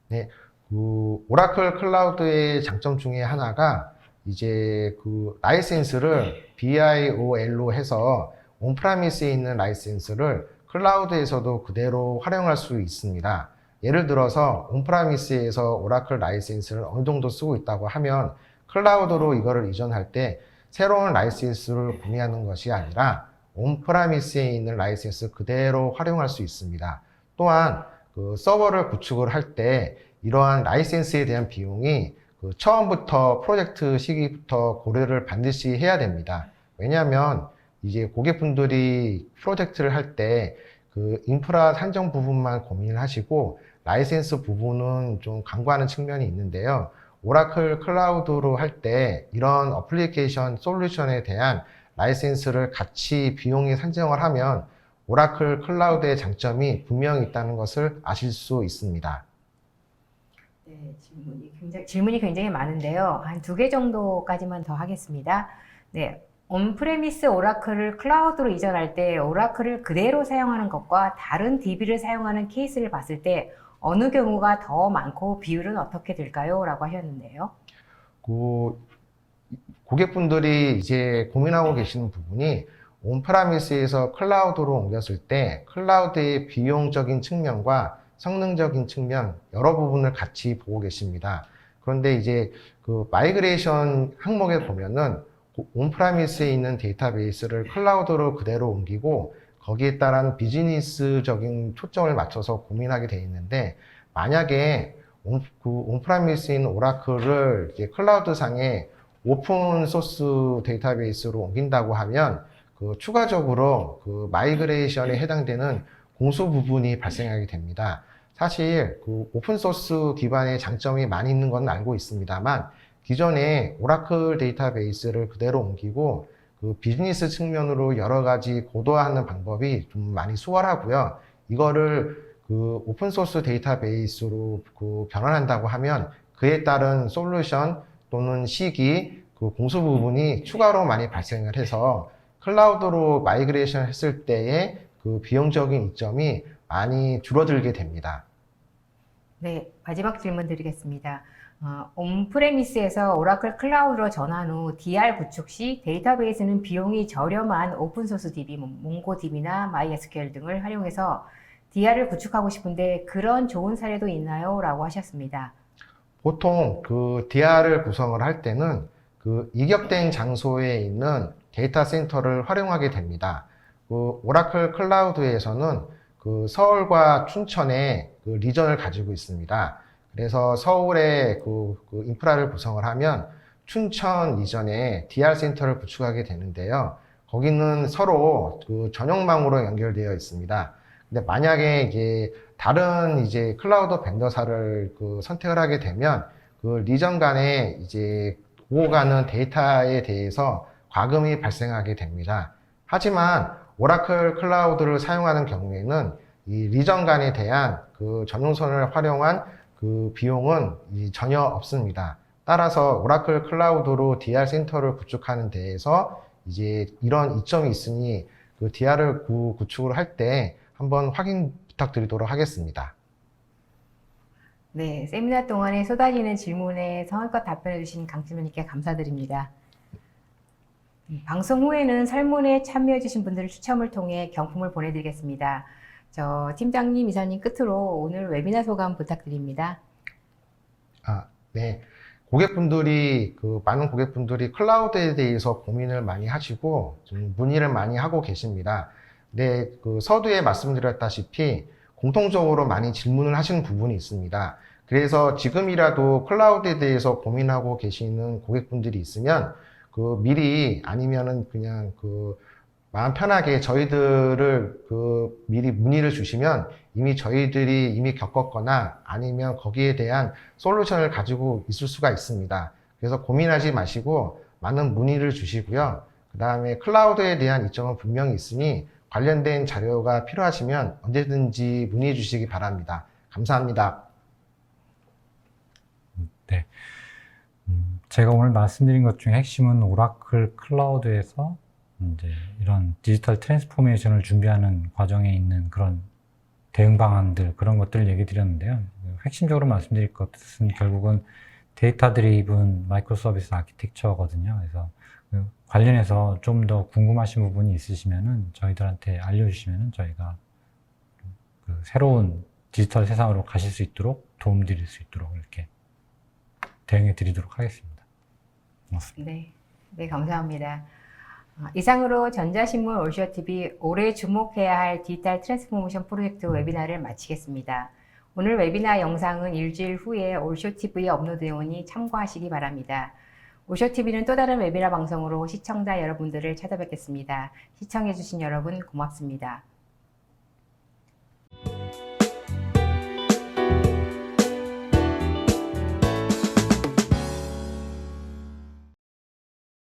네, 그 오라클 클라우드의 장점 중에 하나가 이제 그 라이센스를 BIOL로 해서 온프라미스에 있는 라이센스를 클라우드에서도 그대로 활용할 수 있습니다. 예를 들어서 온프라미스에서 오라클 라이센스를 어느 정도 쓰고 있다고 하면 클라우드로 이거를 이전할 때 새로운 라이센스를 구매하는 것이 아니라 온프라미스에 있는 라이센스 그대로 활용할 수 있습니다. 또한 그 서버를 구축을 할 때 이러한 라이센스에 대한 비용이 그 처음부터 프로젝트 시기부터 고려를 반드시 해야 됩니다. 왜냐하면 이제 고객분들이 프로젝트를 할 때 그 인프라 산정 부분만 고민을 하시고 라이센스 부분은 좀 간과하는 측면이 있는데요. 오라클 클라우드로 할 때 이런 어플리케이션 솔루션에 대한 라이센스를 같이 비용에 산정을 하면 오라클 클라우드의 장점이 분명히 있다는 것을 아실 수 있습니다. 네, 질문이 굉장히 많은데요. 한 2개 정도까지만 더 하겠습니다. 네, 온프레미스 오라클을 클라우드로 이전할 때 오라클을 그대로 사용하는 것과 다른 DB를 사용하는 케이스를 봤을 때 어느 경우가 더 많고 비율은 어떻게 될까요? 라고 하셨는데요. 고객분들이 이제 고민하고 계시는 부분이 온프라미스에서 클라우드로 옮겼을 때 클라우드의 비용적인 측면과 성능적인 측면 여러 부분을 같이 보고 계십니다. 그런데 이제 그 마이그레이션 항목에 보면은 온프라미스에 있는 데이터베이스를 클라우드로 그대로 옮기고 거기에 따른 비즈니스적인 초점을 맞춰서 고민하게 되어 있는데, 만약에 온프라미스에 있는 오라클을 이제 클라우드 상에 오픈 소스 데이터베이스로 옮긴다고 하면 추가적으로 그 마이그레이션에 해당되는 공수 부분이 발생하게 됩니다. 사실 오픈 소스 기반의 장점이 많이 있는 건 알고 있습니다만, 기존에 오라클 데이터베이스를 그대로 옮기고 비즈니스 측면으로 여러 가지 고도화하는 방법이 좀 많이 수월하고요. 이거를 오픈 소스 데이터베이스로 변환한다고 하면 그에 따른 솔루션 또는 시기, 공수 부분이 추가로 많이 발생을 해서 클라우드로 마이그레이션 했을 때의 비용적인 이점이 많이 줄어들게 됩니다. 네, 마지막 질문 드리겠습니다. 온프레미스에서 오라클 클라우드로 전환 후 DR 구축 시 데이터베이스는 비용이 저렴한 오픈소스 DB, 몽고DB나 MySQL 등을 활용해서 DR을 구축하고 싶은데 그런 좋은 사례도 있나요? 라고 하셨습니다. 보통 DR을 구성을 할 때는 이격된 장소에 있는 데이터 센터를 활용하게 됩니다. 오라클 클라우드에서는 서울과 춘천에 리전을 가지고 있습니다. 그래서 서울에 인프라를 구성을 하면 춘천 리전에 DR 센터를 구축하게 되는데요. 거기는 서로 전용망으로 연결되어 있습니다. 근데 만약에 이제 다른 이제 클라우드 벤더사를 선택을 하게 되면 리전 간에 이제 오고 가는 데이터에 대해서 과금이 발생하게 됩니다. 하지만 오라클 클라우드를 사용하는 경우에는 이 리전 간에 대한 전용선을 활용한 비용은 전혀 없습니다. 따라서 오라클 클라우드로 DR 센터를 구축하는 데에서 이제 이런 이점이 있으니 DR을 구축을 할 때 한번 확인 부탁드리도록 하겠습니다. 네, 세미나 동안에 쏟아지는 질문에 성의껏 답변해 주신 강팀장님께 감사드립니다. 방송 후에는 설문에 참여해 주신 분들을 추첨을 통해 경품을 보내드리겠습니다. 팀장님, 이사님 끝으로 오늘 웨비나 소감 부탁드립니다. 네. 많은 고객분들이 클라우드에 대해서 고민을 많이 하시고 좀 문의를 많이 하고 계십니다. 네, 서두에 말씀드렸다시피 공통적으로 많이 질문을 하시는 부분이 있습니다. 그래서 지금이라도 클라우드에 대해서 고민하고 계시는 고객분들이 있으면 미리 아니면은 그냥 마음 편하게 저희들을 미리 문의를 주시면 저희들이 이미 겪었거나 아니면 거기에 대한 솔루션을 가지고 있을 수가 있습니다. 그래서 고민하지 마시고 많은 문의를 주시고요. 그 다음에 클라우드에 대한 이점은 분명히 있으니 관련된 자료가 필요하시면 언제든지 문의해 주시기 바랍니다. 감사합니다. 네. 제가 오늘 말씀드린 것 중에 핵심은 오라클 클라우드에서 이제 이런 디지털 트랜스포메이션을 준비하는 과정에 있는 그런 대응 방안들, 그런 것들을 얘기 드렸는데요. 핵심적으로 말씀드릴 것은 결국은 데이터 드리븐 마이크로 서비스 아키텍처거든요. 그래서 관련해서 좀 더 궁금하신 부분이 있으시면은 저희들한테 알려주시면은 저희가 새로운 디지털 세상으로 가실 수 있도록 도움드릴 수 있도록 이렇게 대응해 드리도록 하겠습니다. 고맙습니다. 네, 감사합니다. 이상으로 전자신문 올쇼TV 올해 주목해야 할 디지털 트랜스포메이션 프로젝트 웨비나를 마치겠습니다. 오늘 웨비나 영상은 일주일 후에 올쇼TV에 업로드되어 오니 참고하시기 바랍니다. 올쇼TV는 또 다른 웨비나 방송으로 시청자 여러분들을 찾아뵙겠습니다. 시청해주신 여러분 고맙습니다.